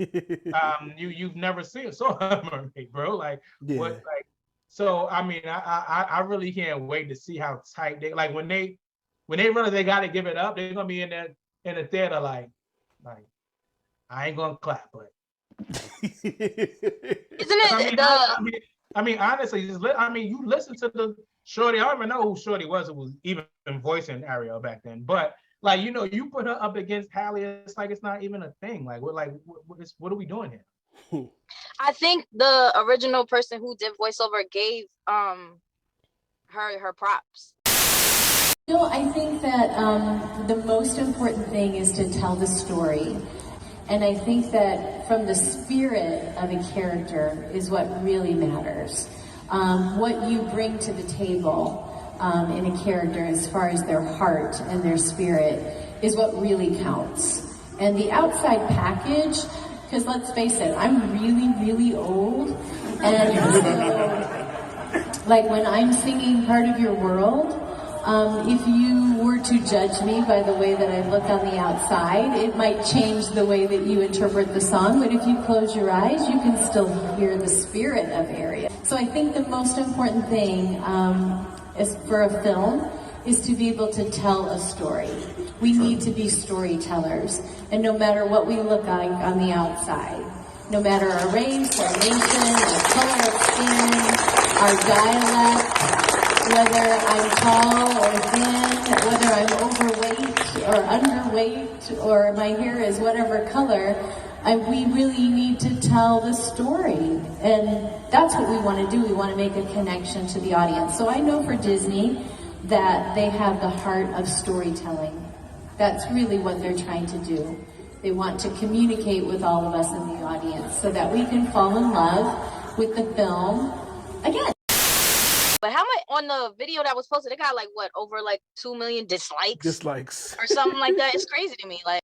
you've never saw a mermaid, bro. Like what? Like so. I really can't wait to see how tight they like when they realize they got to give it up. They're gonna be in the theater like I ain't gonna clap, but. Isn't it? Honestly, you listen to the Shorty. I don't even know who Shorty was. It was even voicing Ariel back then. But like you put her up against Halle, it's like it's not even a thing. Like what are we doing here? I think the original person who did voiceover gave her props. I think that the most important thing is to tell the story. And I think that from the spirit of a character is what really matters. What you bring to the table in a character as far as their heart and their spirit is what really counts. And the outside package, because let's face it, I'm really, really old. And so, like when I'm singing Part of Your World, if you were to judge me by the way that I look on the outside, it might change the way that you interpret the song, but if you close your eyes, you can still hear the spirit of Ariel. So I think the most important thing is for a film is to be able to tell a story. We need to be storytellers, and no matter what we look like on the outside, no matter our race, our nation, our color of skin, our dialect, whether I'm tall or thin, whether I'm overweight or underweight, or my hair is whatever color, we really need to tell the story. And that's what we want to do. We want to make a connection to the audience. So I know for Disney that they have the heart of storytelling. That's really what they're trying to do. They want to communicate with all of us in the audience so that we can fall in love with the film again. But how much on the video that was posted? It got like what, over like 2 million dislikes or something like that. It's crazy to me. Like,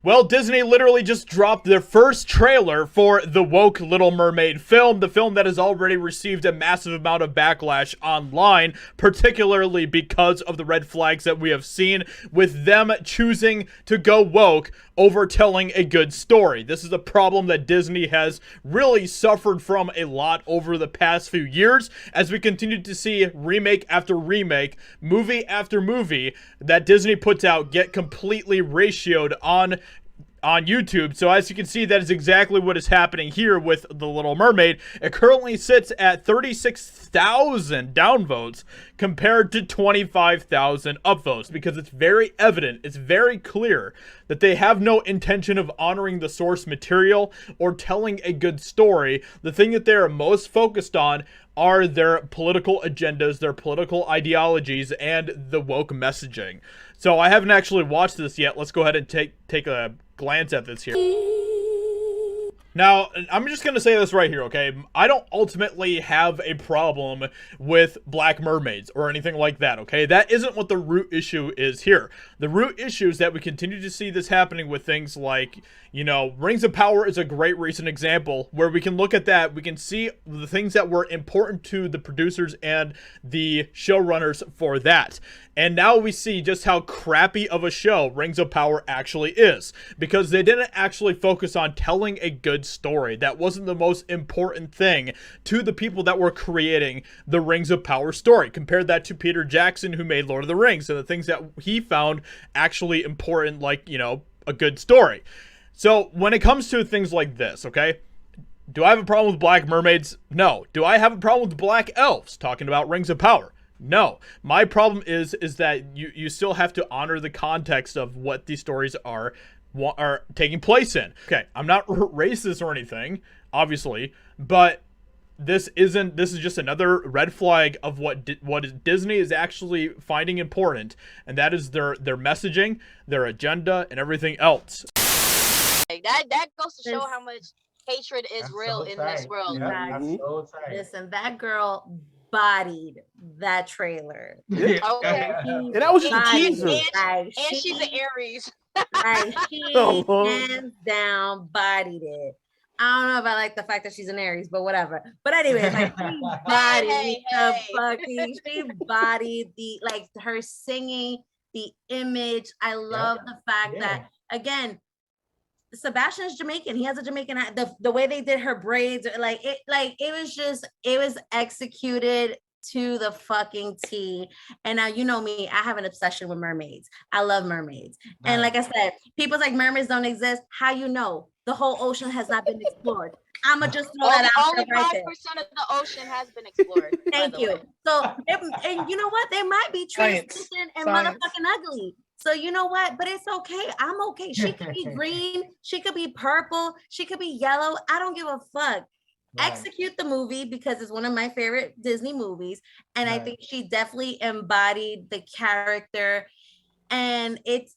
well, Disney literally just dropped their first trailer for the woke Little Mermaid film, the film that has already received a massive amount of backlash online, particularly because of the red flags that we have seen with them choosing to go woke over telling a good story. This is a problem that Disney has really suffered from a lot over the past few years, as we continue to see remake after remake, movie after movie that Disney puts out get completely ratioed on YouTube. So as you can see, that is exactly what is happening here with The Little Mermaid. It currently sits at 36,000 downvotes compared to 25,000 upvotes, because it's very evident, it's very clear that they have no intention of honoring the source material or telling a good story. The thing that they are most focused on are their political agendas, their political ideologies, and the woke messaging. So I haven't actually watched this yet. Let's go ahead and take a glance at this here. Now, I'm just going to say this right here, okay? I don't ultimately have a problem with black mermaids or anything like that, okay? That isn't what the root issue is here. The root issue is that we continue to see this happening with things like, you know, Rings of Power is a great recent example where we can look at that, we can see the things that were important to the producers and the showrunners for that. And now we see just how crappy of a show Rings of Power actually is, because they didn't actually focus on telling a good story. That wasn't the most important thing to the people that were creating the Rings of Power story. Compare that to Peter Jackson, who made Lord of the Rings, and the things that he found actually important, like, you know, a good story. So when it comes to things like this, okay, do I have a problem with black mermaids? No. Do I have a problem with black elves? Talking about Rings of Power? No. My problem is that you still have to honor the context of what these stories are taking place in. Okay, I'm not racist or anything, obviously, but this is just another red flag of what Disney is actually finding important, and that is their messaging, their agenda, and everything else. that goes to show how much hatred is real in this world. Listen, that girl bodied that trailer. Yeah. Okay. And that was just a teaser. And she's an Aries. Like, she hands down bodied it. I don't know if I like the fact that she's an Aries, but whatever. But anyway, like, she bodied the fucking, she bodied the, like, her singing, the image. I love the fact that, again, Sebastian is Jamaican. He has a Jamaican, the way they did her braids, it was executed to the fucking T. And now, you know me, I have an obsession with mermaids. I love mermaids. Nice. And like I said, people's like mermaids don't exist. How you know? The whole ocean has not been explored. I'ma just throw that out there. Only 5% of the ocean has been explored. Thank you. So, and you know what? There might be translucent and motherfucking ugly. So you know what? But it's okay. I'm okay. She could be green. She could be purple. She could be yellow. I don't give a fuck. Right. Execute the movie, because it's one of my favorite Disney movies. And I think she definitely embodied the character. And it's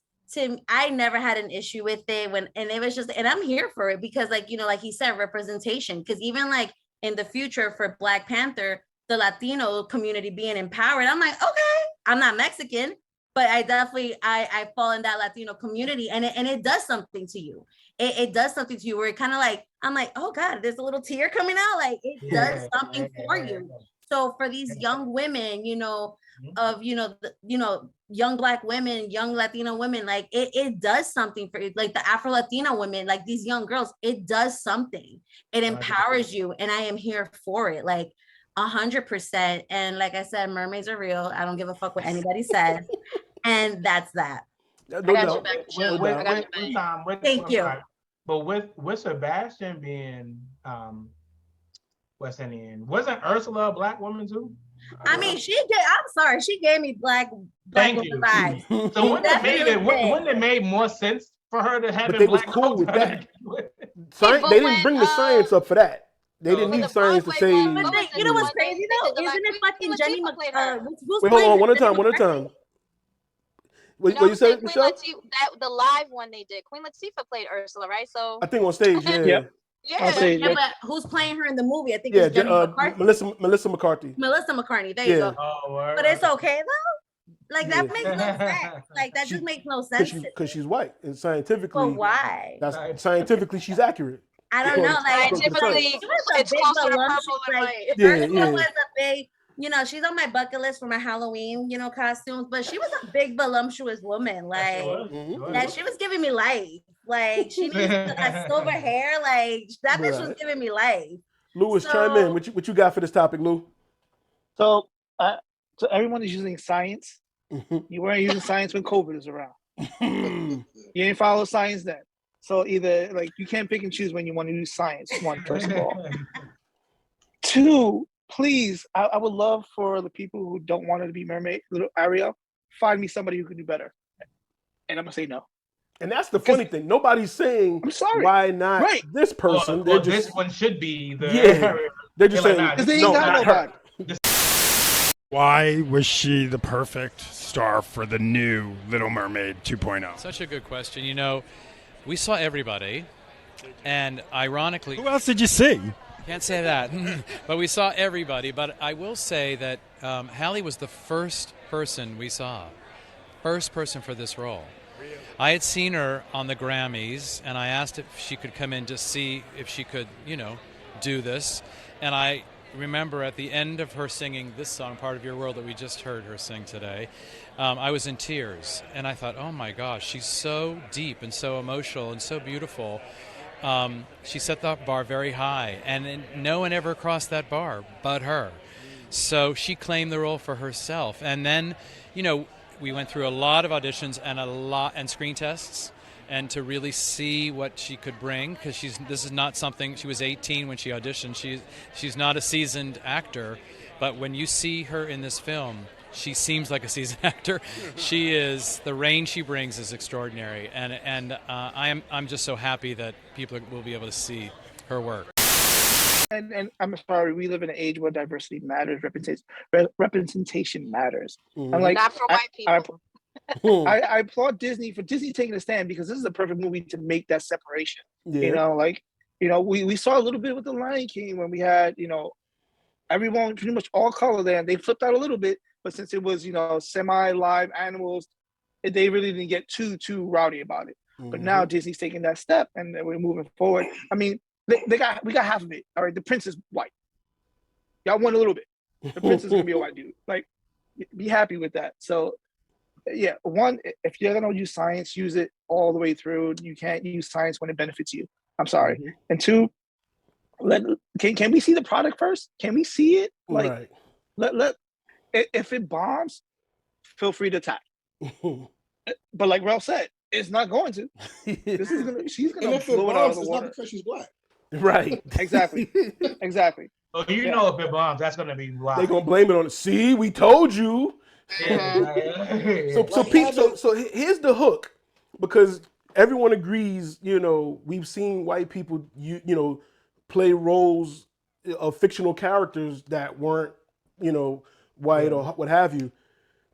I never had an issue with it and it was just, and I'm here for it because like, you know, like he said, representation, because even like in the future for Black Panther, the Latino community being empowered, I'm like, okay, I'm not Mexican, but I definitely, I fall in that Latino community and it does something to you. It does something to you where it kind of like, I'm like, oh God, there's a little tear coming out. Like it does something for you. So for these young women, you know, of, you know, young Black women, young Latino women, like it does something for you. Like the Afro-Latina women, like these young girls, it does something. It empowers you. And I am here for it. Like 100%. And like I said, mermaids are real. I don't give a fuck what anybody says. And that's that. No I got doubt. you back, No Jill. doubt. I got you back. Thank you. But with Sebastian being what's her name? Wasn't Ursula a Black woman too? I mean, I'm sorry, she gave me black Thank you. vibes. So wouldn't it made more sense for her to have But been they was black cool with that. but They didn't bring the science up for that. They didn't need science to say. But you know what's crazy though? Isn't it fucking Jenny who's Wait, hold on, playing one at a time, Jenny one at a McCarthy? time. What you said, Queen Michelle? Latifah, the live one they did. Queen Latifah played Ursula, right? So I think on stage, yeah. Yep. Yeah. Yeah, but who's playing her in the movie? I think Yeah, it's Jenny McCarthy. Melissa McCarthy. Melissa McCarthy. There you Yeah. go. But it's okay though. Like that makes no sense. Like that just makes no sense. Because she's white and scientifically. But why? That's scientifically she's accurate. I don't know. Like Scientifically, it's closer to purple and white. Ursula was a big, you know, she's on my bucket list for my Halloween, you know, costumes, but she was a big voluptuous woman. Like that she was giving me life. Like she needs a silver hair. Like that bitch was giving me life. Lewis, chime in. What you got for this topic, Lou? So everyone is using science. You weren't using science when COVID was around. You didn't follow science then. So either like you can't pick and choose when you want to use science. One, first of all. Two, please, I would love for the people who don't want to be mermaid, little Ariel, find me somebody who can do better. And I'm gonna say no. And that's the funny thing. Nobody's saying, I'm sorry, why not this person? Well, this one should be the They're just saying, like, no, not her. Why was she the perfect star for the new Little Mermaid 2.0? Such a good question. You know, we saw everybody, and ironically... Who else did you see? Can't say that, but we saw everybody. But I will say that Halle was the first person we saw, first person for this role. I had seen her on the Grammys, and I asked if she could come in to see if she could, you know, do this. And I remember at the end of her singing this song, Part of Your World, that we just heard her sing today, I was in tears. And I thought, oh my gosh, she's so deep and so emotional and so beautiful. She set the bar very high, and no one ever crossed that bar but her. So she claimed the role for herself. And then, you know, we went through a lot of auditions and screen tests, and to really see what she could bring, because this is not something. She was 18 when she auditioned. She's not a seasoned actor, but when you see her in this film, she seems like a seasoned actor. She is, the range she brings is extraordinary, and I'm just so happy that people will be able to see her work. And I'm sorry, we live in an age where diversity matters, representation matters. I'm like, not for white people. I applaud Disney for taking a stand, because this is the perfect movie to make that separation. Yeah. You know, like, you know, we saw a little bit with The Lion King when we had, you know, everyone pretty much all color there, and they flipped out a little bit, but since it was, you know, semi-live animals, they really didn't get too rowdy about it. But now Disney's taking that step, and we're moving forward. I mean, we got half of it. All right, the prince is white. Y'all want a little bit. The prince is gonna be a white dude. Like, be happy with that. So, yeah, one, if you're gonna use science, use it all the way through. You can't use science when it benefits you. I'm sorry. And two, can we see the product first? Can we see it? Like, if it bombs, feel free to attack. But like Ralph said, it's not going to. She's gonna blow it out of the water. It's not because she's black. Right. Exactly. Oh, you know, if it bombs, that's gonna be live. They're gonna blame it on it. See, we told you. So Pete, so here's the hook, because everyone agrees, you know, we've seen white people you know play roles of fictional characters that weren't, you know, white or what have you.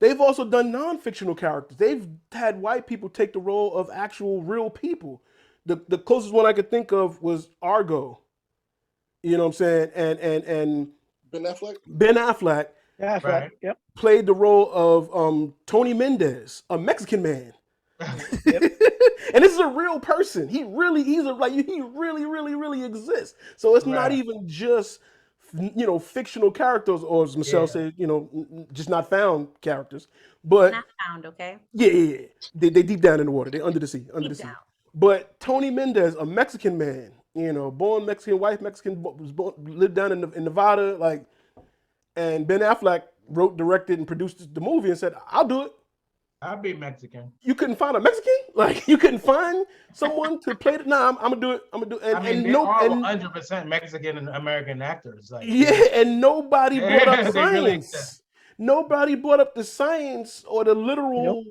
They've also done non-fictional characters. They've had white people take the role of actual real people. The closest one I could think of was Argo. You know what I'm saying? And Ben Affleck. Ben Affleck Right. Yep. played the role of Tony Mendez, a Mexican man. And this is a real person. He really exists. So it's not even just fictional characters, or as Michelle said, just not found characters. But Not found, okay? yeah. They deep down in the water. They under the sea. But Tony Mendez, a Mexican man, born Mexican, wife Mexican, lived down in Nevada, and Ben Affleck wrote, directed, and produced the movie and said, "I'll do it." I'll be Mexican. You couldn't find a Mexican? You couldn't find someone to play it? Nah, I'm gonna do it. I'm gonna do it. They are 100% Mexican and American actors. And nobody brought up science. Nobody brought up the science or the literal,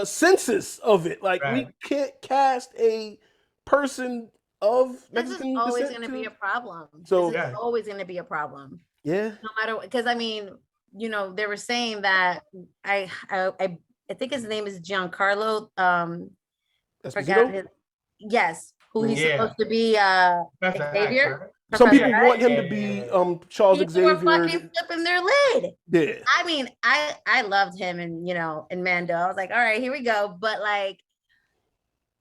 census of it. We can't cast a person of Mexican descent. This is always going to be a problem. So this is always going to be a problem. Yeah. No matter, because I mean, they were saying that I think his name is Giancarlo. Forgot his. Yes, who he's supposed to be. Xavier. Some people want him to be Charles Xavier. People were fucking flipping their lid. Yeah. I mean, I loved him, and in Mando, I was like, all right, here we go. But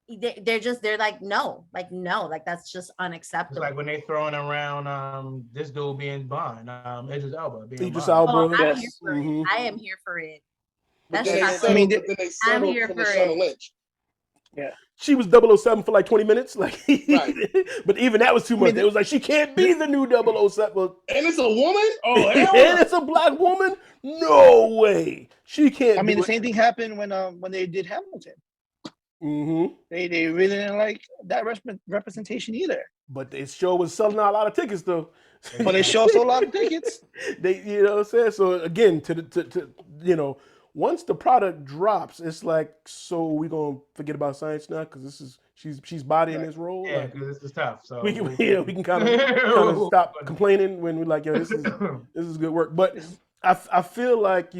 they're like, no, that's just unacceptable. It's like when they throwing around this dude being Bond, Idris Elba being Idris Bond. Elba. I'm here for it. I am here for it. That's I'm here for it. Yeah. She was 007 for 20 minutes. But even that was too much. It was like, she can't be the new 007. And it's a woman? Oh, hell. And it's a black woman? No way. She can't. I mean, the same thing happened when they did Hamilton. Mm-hmm. They really didn't like that representation either. But this show was selling out a lot of tickets, though. But it show sold a lot of tickets. You know what I'm saying? So again, once the product drops, it's like, so we gonna forget about science now because she's bodying this role. Yeah, because this is tough. So we can kind of stop complaining when we're like, yo, this is good work. But I feel like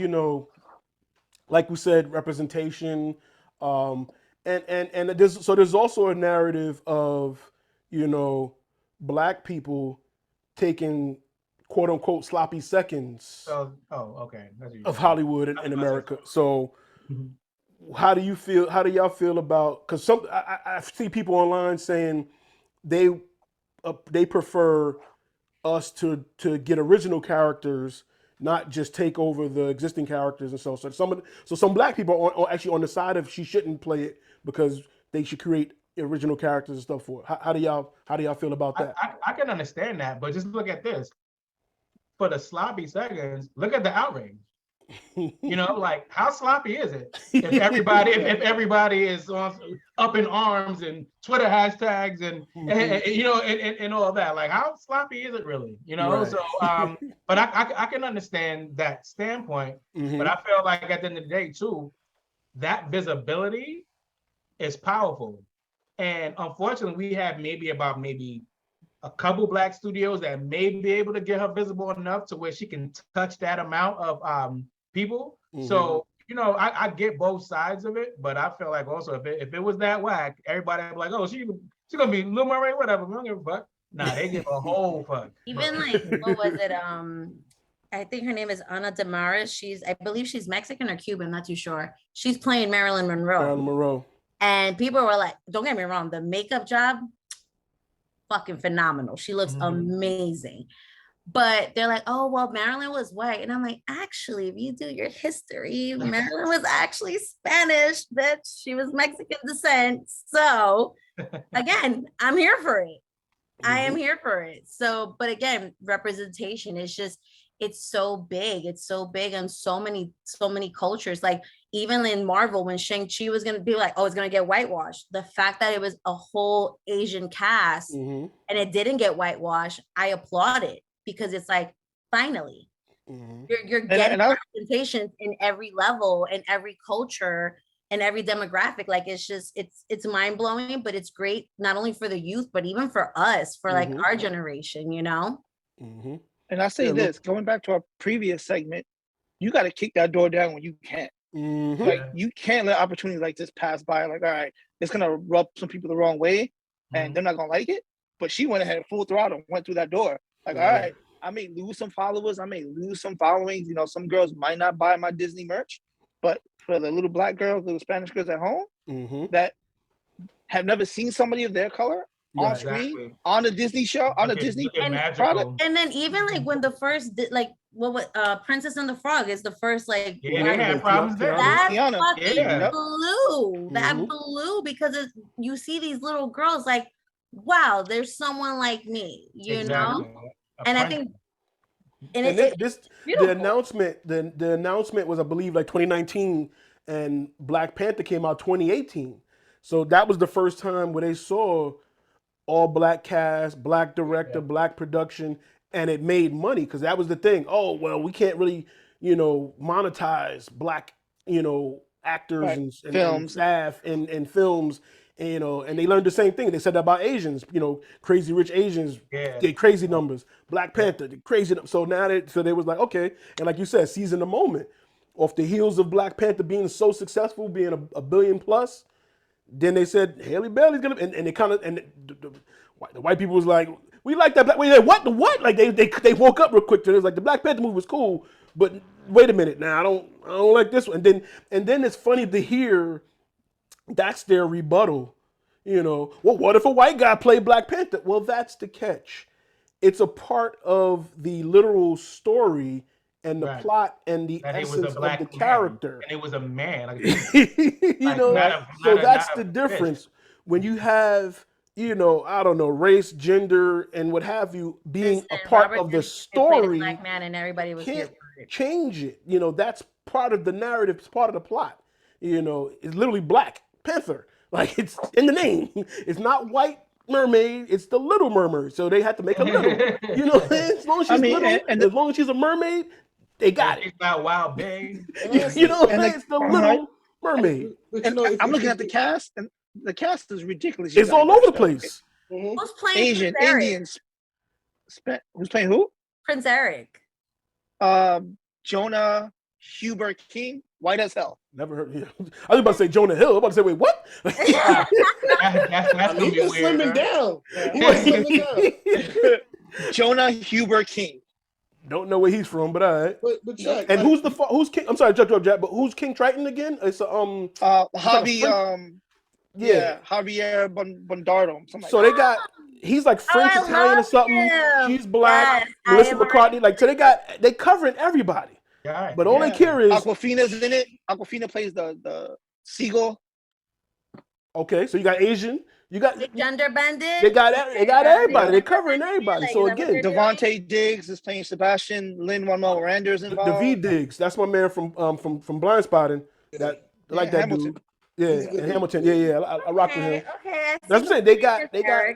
like we said, representation, and there's also a narrative of black people taking quote unquote sloppy seconds of Hollywood and America. So how do y'all feel about, because I see people online saying they prefer us to get original characters, not just take over the existing characters, and so some black people are actually on the side of she shouldn't play it because they should create original characters and stuff for it. How do y'all feel about that? I can understand that, but just look at this. For the sloppy seconds, look at the outrage. How sloppy is it? If everybody is up in arms and Twitter hashtags and all of that, how sloppy is it really? Right. So but I can understand that standpoint. Mm-hmm. But I feel like at the end of the day too, that visibility is powerful. And unfortunately, we have maybe a couple black studios that may be able to get her visible enough to where she can touch that amount of people. Mm-hmm. So, I get both sides of it, but I feel like also if it was that whack, everybody would be like, oh, she's gonna be Lil Murray, whatever. We don't give a fuck. Nah, they give a whole fuck. Even what was it? I think her name is Ana de Maris. I believe she's Mexican or Cuban, not too sure. She's playing Marilyn Monroe. And people were like, don't get me wrong, the makeup job, fucking phenomenal. She looks amazing. But they're like, oh, well, Marilyn was white. And I'm like, actually, if you do your history, Marilyn was actually Spanish, bitch. She was Mexican descent. So again, I'm here for it. I am here for it. So, but again, representation is just, it's so big. It's so big on so many cultures. Like even in Marvel, when Shang-Chi was going to be like, oh, it's going to get whitewashed. The fact that it was a whole Asian cast and it didn't get whitewashed, I applaud it because it's like, finally, you're getting representation in every level and every culture and every demographic. Like it's just, it's mind blowing, but it's great. Not only for the youth, but even for us, for like our generation, And I say this, going back to our previous segment, you got to kick that door down when you can. Mm-hmm. Like you can't let opportunities like this pass by. Like, all right, it's gonna rub some people the wrong way, and they're not gonna like it. But she went ahead full throttle, went through that door. Like, all right, I may lose some followers, I may lose some followings. You know, some girls might not buy my Disney merch, but for the little black girls, little Spanish girls at home that have never seen somebody of their color on screen on a Disney show, on a Disney product. And then even like when the first like Princess and the Frog is the first like they had problems there. that Tiana. fucking blew. That blew because you see these little girls like, wow, there's someone like me, you know? And I think the announcement was, I believe, like 2019, and Black Panther came out 2018. So that was the first time where they saw all black cast, black director, black production, and it made money because that was the thing. Oh, well, we can't really, monetize black, actors and staff and films. And, and they learned the same thing. They said that about Asians, Crazy Rich Asians, they crazy numbers. Black Panther, they crazy numbers. So now they was like, okay. And like you said, seizing the moment. Off the heels of Black Panther being so successful, being a billion plus, then they said Halle Bailey's gonna, and they kind of, and the white people was like, we like that black. Wait, what the what? Like they woke up real quick to this. Like the Black Panther movie was cool, but wait a minute, now I don't like this one. And then it's funny to hear that's their rebuttal. Well, what if a white guy played Black Panther? Well, that's the catch. It's a part of the literal story and the plot and the essence of the character. And it was a man. Like, so that's the difference. When you have, I don't know, race, gender, and what have you being a part of the story, black man and everybody was can't change it. That's part of the narrative, it's part of the plot. It's literally Black Panther. Like, it's in the name. It's not White Mermaid, it's the Little Mermaid. So they had to make a little. As long as she's little, as long as she's a mermaid, they got it. It's not Wild Bang. It's the Little Mermaid. I'm looking at the cast, and the cast is ridiculous. It's all over the place. Who's playing Asian, Prince Eric? Indians. Who's playing who? Prince Eric. Jonah Hubert King, white as hell. Never heard. Yeah. I was about to say Jonah Hill. I was about to say, wait, what? That's gonna be weird. Slimming down. Jonah Hubert King. Don't know where he's from, but all right. But Jack, and who's King? I'm sorry, Jack, but who's King Triton again? It's Javier Bondardo. So they got he's like French, Italian or something. She's black. Melissa McCartney. Like, so they covering everybody. But all they care is Aquafina's in it. Aquafina plays the seagull. Okay, so you got Asian, you got gender bended. They got everybody. They're covering everybody. So again, Devontae Diggs is playing Sebastian. Lin-Manuel Miranda's involved. The V Diggs, that's my man from Blind Spotting. That I like that Hamilton. dude. Yeah, and Hamilton. Yeah. I rock with him. Okay, that's what I'm saying. They got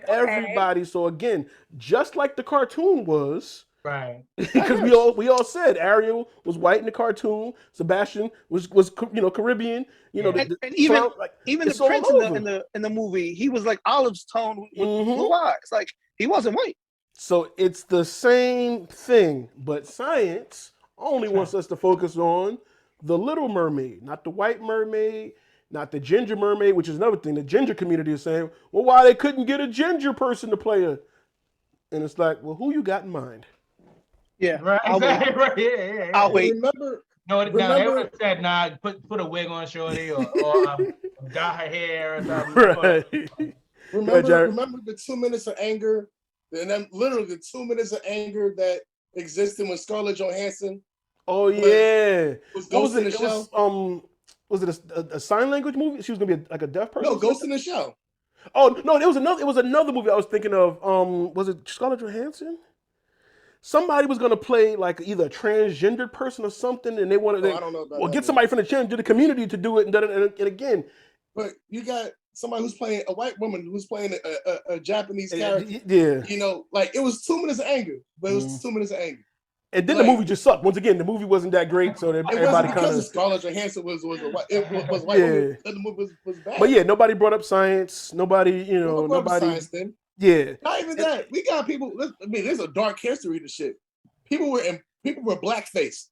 everybody. So again, just like the cartoon was. Right. Because we all said Ariel was white in the cartoon, Sebastian was Caribbean, and even the prince in the movie, he was like Olive's tone with blue eyes. Like, he wasn't white. So it's the same thing, but science only wants us to focus on the Little Mermaid, not the White Mermaid, not the Ginger Mermaid, which is another thing. The ginger community is saying, well, why they couldn't get a ginger person to play her? And it's like, well, who you got in mind? Yeah, right. Exactly. Right. Yeah. I'll wait. They would have said, nah, put a wig on Shorty or dye her hair or something. Right. Remember the 2 minutes of anger, and then literally the 2 minutes of anger that existed when Scarlett Johansson. Oh yeah. Was Ghost in the Shell. Was it a sign language movie? She was gonna be like a deaf person. No, Ghost in the Shell. Oh no, it was another movie I was thinking of. Was it Scarlett Johansson? Somebody was gonna play like either a transgendered person or something, and they wanted to get somebody from the transgender community to do it, and again. But you got somebody who's playing a white woman who's playing a Japanese character. Yeah. Like it was 2 minutes of anger, but it was 2 minutes of anger. And then the movie just sucked. Once again, the movie wasn't that great, so everybody kind of. Scarlett Johansson was white. It was white. Yeah. The movie was bad. But yeah, nobody brought up science. Nobody. Science then. Yeah. Not even that. We got people. I mean, there's a dark history to shit. People were blackface.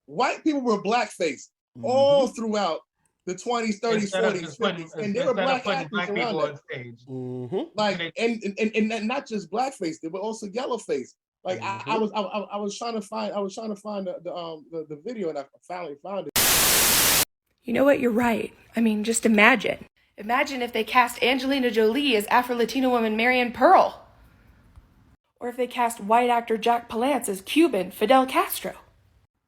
white people were blackface all throughout the 20s, 30s, Instead of 40s, just 50s, and there were black actors black around people that. on stage. Like, and not just blackface, they were also yellowface. Like I was trying to find the video, and I finally found it. You know what? You're right. I mean, just imagine. Imagine if they cast Angelina Jolie as Afro-Latina woman Marion Pearl. Or if they cast white actor Jack Palance as Cuban Fidel Castro.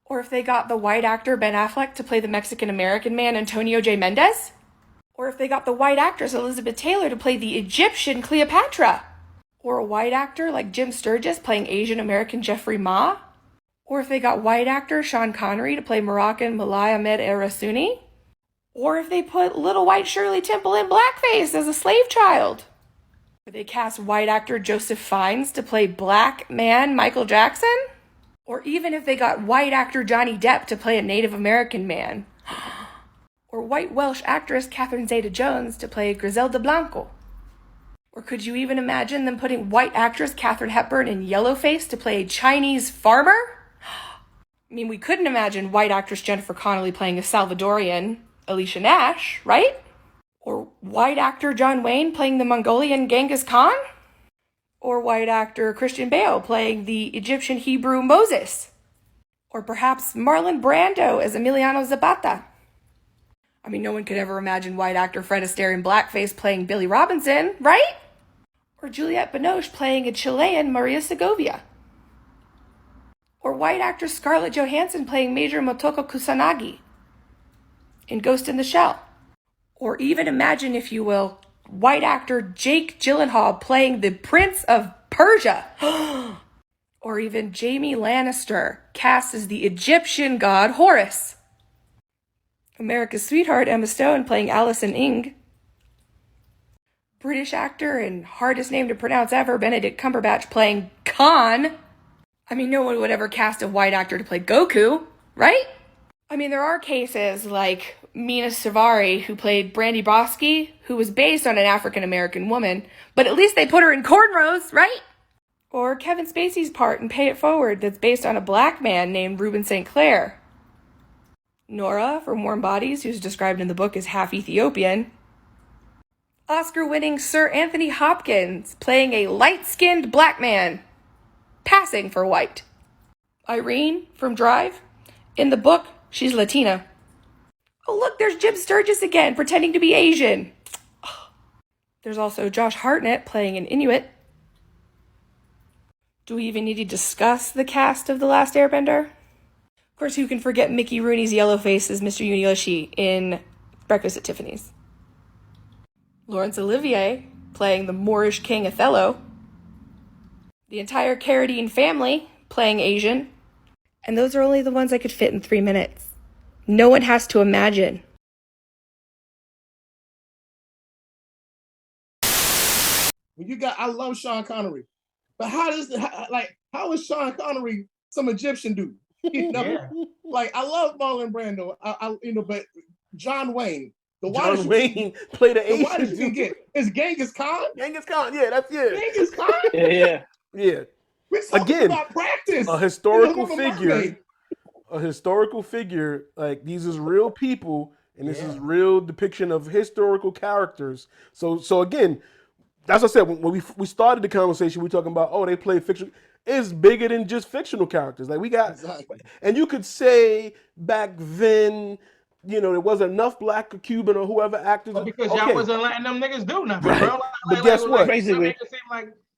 Or if they got the white actor Ben Affleck to play the Mexican-American man Antonio J. Mendez. Or if they got the white actress Elizabeth Taylor to play the Egyptian Cleopatra. Or a white actor like Jim Sturgis playing Asian-American Jeffrey Ma. Or if they got white actor Sean Connery to play Moroccan Malay Ahmed Erasuni. Or if they put little white Shirley Temple in blackface as a slave child. Or they cast white actor Joseph Fiennes to play black man Michael Jackson. Or even if they got white actor Johnny Depp to play a Native American man. Or white Welsh actress Catherine Zeta-Jones to play Griselda Blanco. Or could you even imagine them putting white actress Katharine Hepburn in yellowface to play a Chinese farmer? I mean, we couldn't imagine white actress Jennifer Connelly playing a Salvadorian Alicia Nash, right? Or white actor John Wayne playing the Mongolian Genghis Khan? Or white actor Christian Bale playing the Egyptian Hebrew Moses? Or perhaps Marlon Brando as Emiliano Zapata? I mean, no one could ever imagine white actor Fred Astaire in blackface playing Billy Robinson, right? Or Juliette Binoche playing a Chilean Maria Segovia? Or white actress Scarlett Johansson playing Major Motoko Kusanagi in Ghost in the Shell? Or even imagine, if you will, white actor Jake Gyllenhaal playing the Prince of Persia. Or even Jaime Lannister cast as the Egyptian god Horus. America's sweetheart Emma Stone playing Alison Ing. British actor and hardest name to pronounce ever, Benedict Cumberbatch playing Khan. I mean, no one would ever cast a white actor to play Goku, right? I mean, there are cases like Mina Savari, who played Brandy Broski, who was based on an African-American woman, but at least they put her in cornrows, right? Or Kevin Spacey's part in Pay It Forward that's based on a black man named Reuben St. Clair. Nora from Warm Bodies, who's described in the book as half Ethiopian. Oscar-winning Sir Anthony Hopkins playing a light-skinned black man, passing for white. Irene from Drive. In the book, she's Latina. Oh, look, there's Jim Sturgis again, pretending to be Asian. There's also Josh Hartnett playing an Inuit. Do we even need to discuss the cast of The Last Airbender? Of course, who can forget Mickey Rooney's yellow face as Mr. Yunioshi in Breakfast at Tiffany's? Laurence Olivier playing the Moorish King Othello. The entire Carradine family playing Asian. And those are only the ones I could fit in 3 minutes. No one has to imagine. I love Sean Connery, but how is Sean Connery some Egyptian dude? You know, like I love Marlon Brando, but John Wayne, John Wayne played an Asian. Why did you get? Is Genghis Khan? Genghis Khan, yeah, that's it. Genghis Khan. Yeah. We're talking Again, about practice. A historical figure. A historical figure. Like, these is real people, and this is real depiction of historical characters. So again, as I said, when we started the conversation, we were talking about, they play fiction. It's bigger than just fictional characters. Like, we got, and you could say back then, there wasn't enough black or Cuban or whoever actors. Well, because y'all wasn't letting them niggas do nothing, right. bro. But guess what? Basically,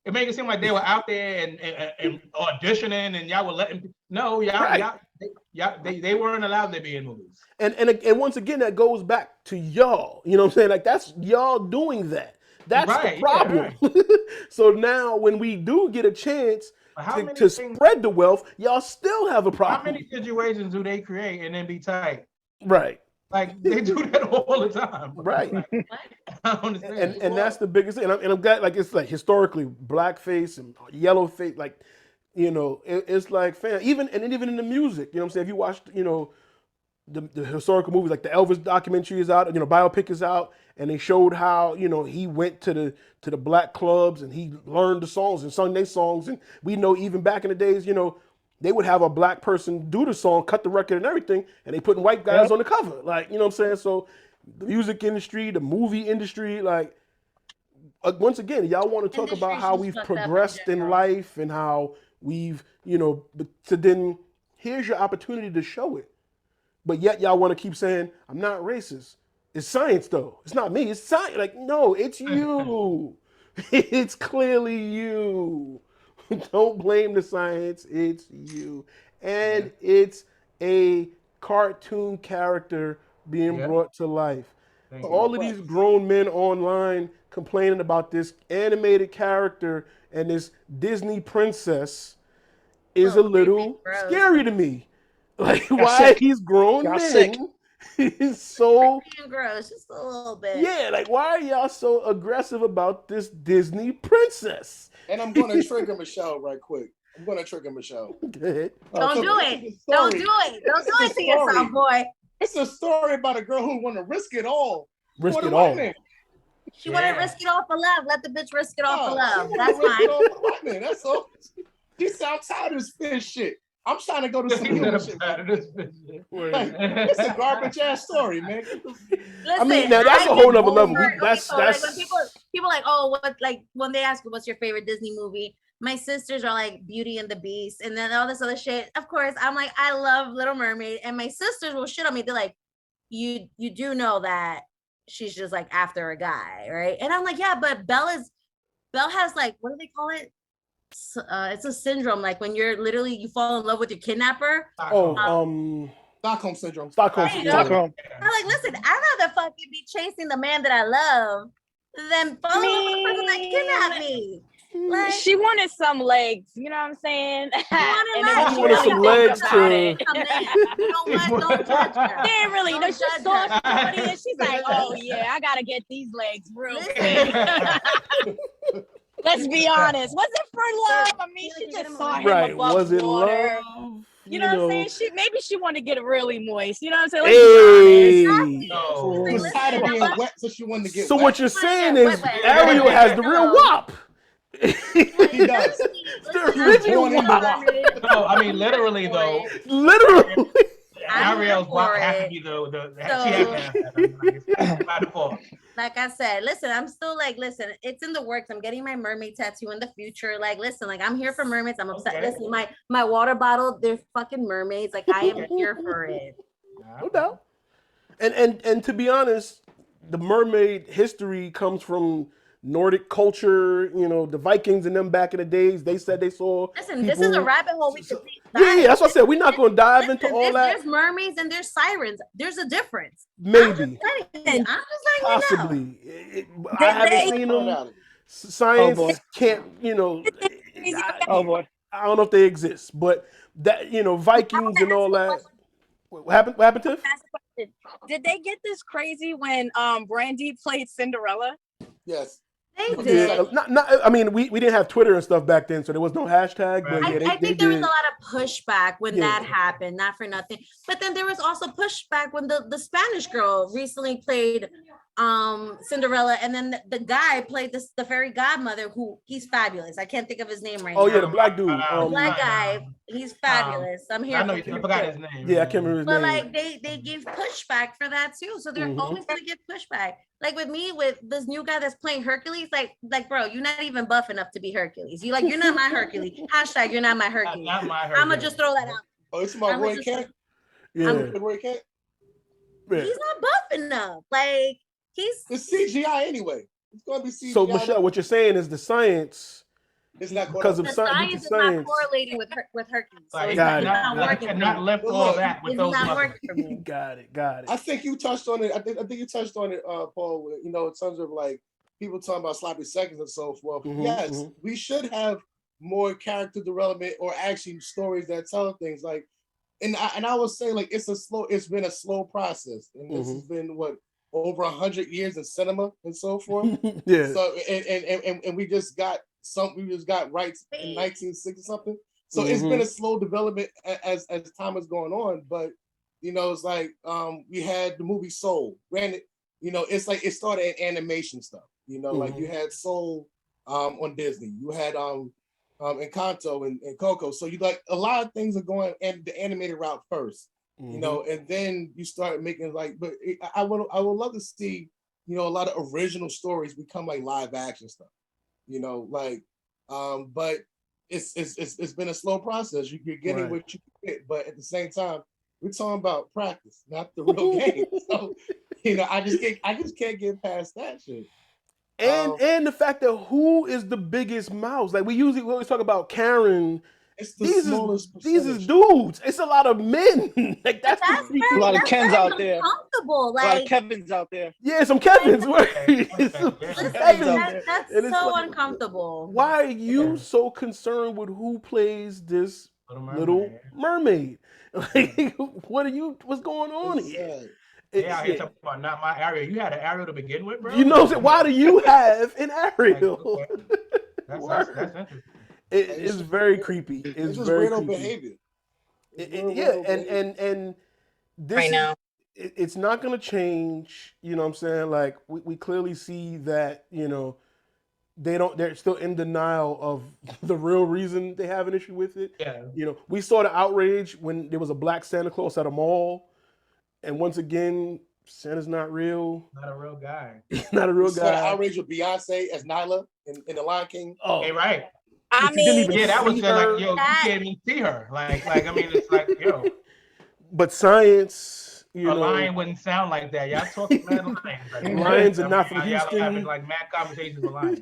it made it seem like they were out there and auditioning, and y'all were letting. No, they weren't allowed to be in movies. And once again, that goes back to y'all. You know what I'm saying? Like, that's y'all doing that. That's the problem. Yeah, right. So now, when we do get a chance to spread the wealth, y'all still have a problem. How many situations do they create and then be tight? Right. Like, they do that all the time. Right. Like, I don't understand. And that's the biggest thing. And I'm glad, like, it's like historically blackface and yellow face, like, it's like, even in the music, you know what I'm saying? If you watched, the historical movies, like the Elvis documentary is out, biopic is out, and they showed how, he went to the black clubs and he learned the songs and sung their songs. And we know even back in the days, they would have a black person do the song, cut the record and everything, and they putting white guys on the cover. Like, you know what I'm saying? So the music industry, the movie industry, like, once again, y'all want to talk about how we've progressed in life and how we've, you know, so then here's your opportunity to show it. But yet y'all want to keep saying, I'm not racist. It's science though. It's not me, it's science. Like, no, it's you. It's clearly you. Don't blame the science, it's you. And it's a cartoon character being brought to life. All of these grown men online complaining about this animated character and this Disney princess is a little scary to me. Like, why these grown men is so gross, just a little bit. Yeah, like, why are y'all so aggressive about this Disney princess? And I'm going to trigger Michelle right quick. I'm going to trigger Michelle. Don't do it. Don't do it. Don't do it to yourself, boy. It's a story about a girl who want to risk it all. Risk it all. She want to risk it all for love. Let the bitch risk it all for love. That's fine. That's all. She sounds tired of this fish shit. I'm trying to go to some human shit. Like, it's a garbage ass story, man. Listen, I mean, now that's a whole nother level. That's like when people like, oh, what, like when they ask you what's your favorite Disney movie, my sisters are like Beauty and the Beast, and then all this other shit. Of course, I'm like, I love Little Mermaid, and my sisters will shit on me. They're like, you do know that she's just like after a guy, right? And I'm like, yeah, but Belle has like, what do they call it? It's a syndrome, like when you're literally you fall in love with your kidnapper. Stockholm syndrome. Stockholm syndrome. I'm like, listen, I'd rather fucking be chasing the man that I love than fall in love with the person that kidnapped me. Like, she wanted some legs, you know what I'm saying? She wanted some legs to. Don't judge her. They didn't really, you know, she saw somebody and she's like, oh yeah, I gotta get these legs real quick. Let's be honest. Was it for love? I mean, she just saw him above was it water. love? You know what I'm saying? Maybe she wanted to get really moist. You know what I'm saying? Let's be honest. She was tired of being wet, so she wanted to get So wet. what you're saying is Ariel has the real WAP. He does. The original WAP. No, I mean literally though. Literally. Ariel's WAP has to be she has to have that. By default. Like I said, listen, I'm still like, listen, it's in the works. I'm getting my mermaid tattoo in the future. Like, listen, like I'm here for mermaids. I'm obsessed. Okay. Listen, my water bottle, they're fucking mermaids. Like I am here for it. No doubt. And to be honest, the mermaid history comes from Nordic culture. You know, the Vikings and them back in the days, they said they saw. Listen, this is a rabbit hole we could see. Yeah, that's what I said. We're not going to dive into all that. There's mermaids and there's sirens. There's a difference. Maybe. I'm just letting Possibly. you know. I haven't seen them. Science can't, you know. I don't know if they exist, but that, you know, Vikings and all that. What happened, Tiff? Did they get this crazy when Brandy played Cinderella? Yes. They did. I mean, we didn't have Twitter and stuff back then, so there was no hashtag. But yeah, I think there was a lot of pushback when that happened, not for nothing. But then there was also pushback when the Spanish girl recently played Cinderella, and then the guy played the fairy godmother, who he's fabulous. I can't think of his name right now. Oh yeah, the black dude. Black guy, he's fabulous. I'm here. I forgot his name. Yeah, I can't remember his but name. Like they gave pushback for that too, so they're always gonna get pushback. Like with me, with this new guy that's playing Hercules, like bro, you're not even buff enough to be Hercules. You're not my Hercules. Hashtag you're not my Hercules. Not my Hercules. I'm gonna just throw that out. Oh, it's my Roy Kent. Yeah. Roy Kent. He's not buff enough. Like it's CGI anyway. It's gonna be CGI. So Michelle, what you're saying is the science. It's not because of the science is not correlating with Hercules. So it's not working for me. Not left all that with those not muscles. working for me. Got it. I think you touched on it. I think you touched on it, Paul. You know, in terms of like people talking about sloppy seconds and so forth. Yes, we should have more character development or actually stories that tell things. Like, and I would say like it's been a slow process, and this has been over 100 years in cinema and so forth. Yeah. So and we just got rights in 1960 something. So it's been a slow development as time is going on. But you know, it's like we had the movie Soul. Granted, you know, it's like it started in animation stuff. You know, like you had Soul on Disney. You had Encanto and Coco. So you like a lot of things are going and the animated route first, you know, and then you start making like. But I would love to see, you know, a lot of original stories become like live action stuff, you know, like. But it's been a slow process. You're getting what you get, but at the same time, we're talking about practice, not the real game. So, you know, I just can't get past that shit. And the fact that who is the biggest mouse? Like we always talk about Karen. It's the smallest these is dudes. It's a lot of men. Like that's a lot of Kens out there. Uncomfortable. A lot of Like Kevins out there. Yeah, some Kevins. that's so uncomfortable. Why are you so concerned with who plays this Little Mermaid? Like, what's going on here? Yeah, you're talking about NotMyAriel. You had an Ariel to begin with, bro? You know what I'm saying? Why do you have an Ariel? That's interesting. It's very creepy. It's just very weirdo creepy. behavior. And this Right now. It's not going to change. You know what I'm saying? Like we clearly see that, you know, they're still in denial of the real reason they have an issue with it. Yeah. You know, we saw the outrage when there was a black Santa Claus at a mall. And once again, Santa's not real. Not a real guy. Not a real You saw the guy. outrage with Beyonce as Nyla in The Lion King. Oh, hey, right. I mean, Yeah, that was just like, yo, you can't even see her. Like, I mean, it's like, yo. But science, you know. A lion wouldn't sound like that. Y'all talking mad lions. Like, Lions are not from y'all Houston. having like mad conversations with lions.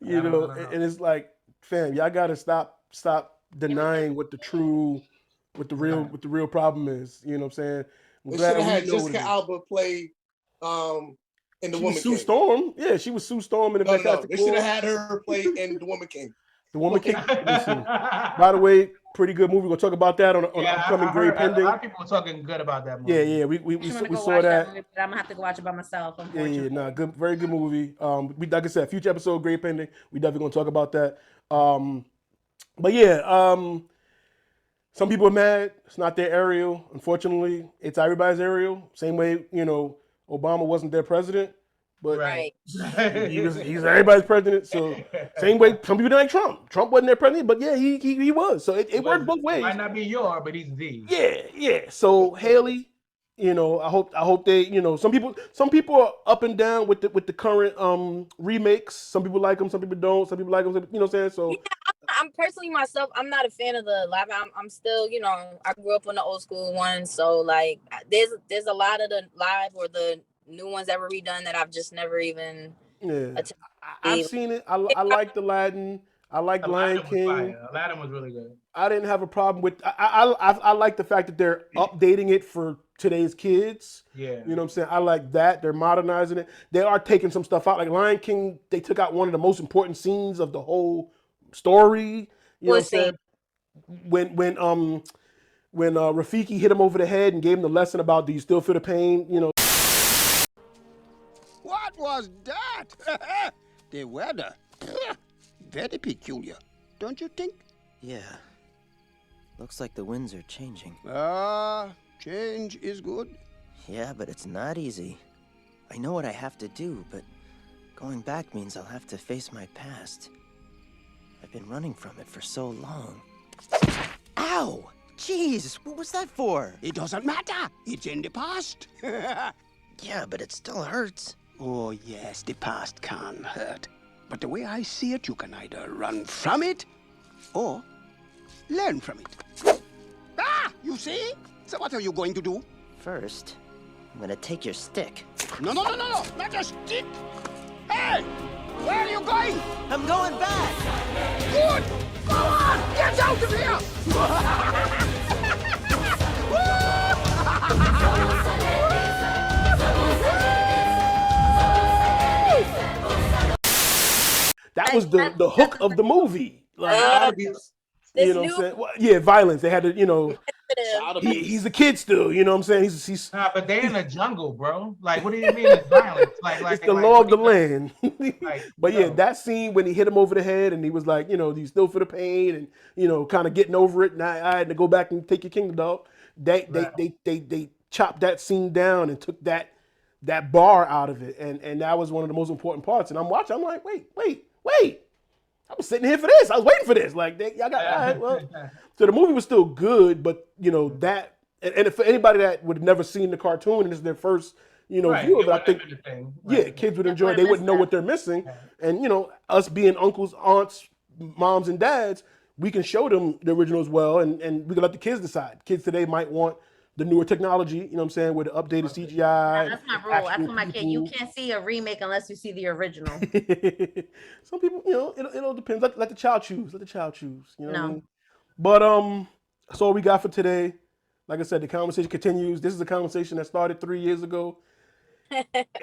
You know, and it's like, fam, y'all gotta stop denying what the real problem is. You know what I'm saying? They should have had Jessica Alba play in The Woman King. Sue Storm. Yeah, she was Sue Storm in the Fantastic They Four. should have had her play in The Woman King. The Woman King. Listen, by the way, pretty good movie. We'll talk about that on upcoming Grade Pending. A lot of people are talking good about that movie. Yeah, we saw that. Movie, but I'm gonna have to go watch it by myself. Yeah, nah, good, very good movie. We like I said, future episode, Grade Pending. We definitely gonna talk about that. But yeah, some people are mad. It's not their Ariel. Unfortunately, it's everybody's Ariel. Same way, you know, Obama wasn't their president, but he's everybody's president. So same way, some people didn't like Trump. Trump wasn't their president, but yeah, he was. So it worked both ways. Might not be yours, but he's the. Yeah. So Haley, you know, I hope they, you know, some people are up and down with the current remakes. Some people like them, some people don't. Some people like them, you know what I'm saying? So. Yeah, I'm personally myself, I'm not a fan of the live. I'm still, you know, I grew up on the old school ones, so like there's a lot of the live or the new ones that were redone that I've just never even. Yeah, I've seen it. I like Aladdin. I like Lion King. Aladdin was really good. I didn't have a problem with. I like the fact that they're updating it for today's kids. Yeah, you know what I'm saying. I like that they're modernizing it. They are taking some stuff out. Like Lion King, they took out one of the most important scenes of the whole story. You know what I'm saying? When Rafiki hit him over the head and gave him the lesson about do you still feel the pain? You know. What was that? The weather. Very peculiar, don't you think? Yeah. Looks like the winds are changing. Change is good. Yeah, but it's not easy. I know what I have to do, but going back means I'll have to face my past. I've been running from it for so long. Ow! Jeez, what was that for? It doesn't matter. It's in the past. Yeah, but it still hurts. Oh, yes, the past can hurt. But the way I see it, you can either run from it or learn from it. You see? So what are you going to do? First, I'm gonna take your stick. No, not a stick. Hey, where are you going? I'm going back. Good. Go on, get out of here. That was the hook of the movie. Like, you know what I'm saying? Well, yeah, violence. They had to, you know, he's a kid still, you know what I'm saying? He's Nah, but they're in the jungle, bro. Like, what do you mean it's violence? Like it's the law of the land. Like, but yeah, that scene when he hit him over the head and he was like, you know, do you still feel the pain and, you know, kind of getting over it. And I had to go back and take your kingdom, dog. They chopped that scene down and took that bar out of it. And that was one of the most important parts. And I'm watching, I'm like, wait. I was sitting here for this. I was waiting for this. Like, y'all got, all right, well. So the movie was still good, but, you know, that, and for anybody that would have never seen the cartoon and this is their first, you know, view of it, I think, yeah, kids would enjoy it. They wouldn't know what they're missing. And, you know, us being uncles, aunts, moms, and dads, we can show them the original as well, and we can let the kids decide. Kids today might want the newer technology, you know what I'm saying, with the updated CGI. That's my rule. I told my kid, you can't see a remake unless you see the original. Some people, you know, it all depends. Let the child choose. Let the child choose. You know what I No. mean? But that's all we got for today. Like I said, the conversation continues. This is a conversation that started 3 years ago.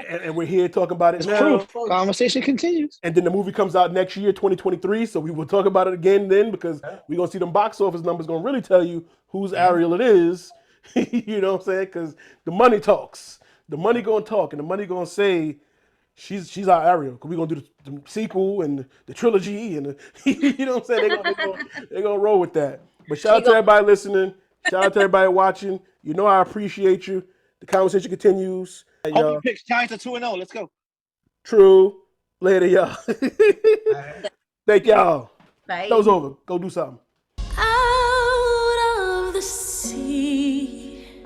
and we're here talking about it now. Proof. Conversation continues. And then the movie comes out next year, 2023. So we will talk about it again then, because we're going to see them box office numbers going to really tell you whose Ariel it is. You know what I'm saying? Because the money talks. The money going to talk, and the money going to say, she's our Ariel. Because we're going to do the sequel and the trilogy. And you know what I'm saying? They're going to roll with that. But shout out to everybody listening. Shout out to everybody watching. You know I appreciate you. The conversation continues. Homie picks Giants are 2-0. Let's go. True. Later, y'all. Thank y'all. Bye. That was over. Go do something. Out of the sea,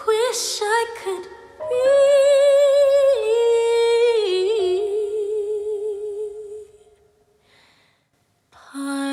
wish I could be part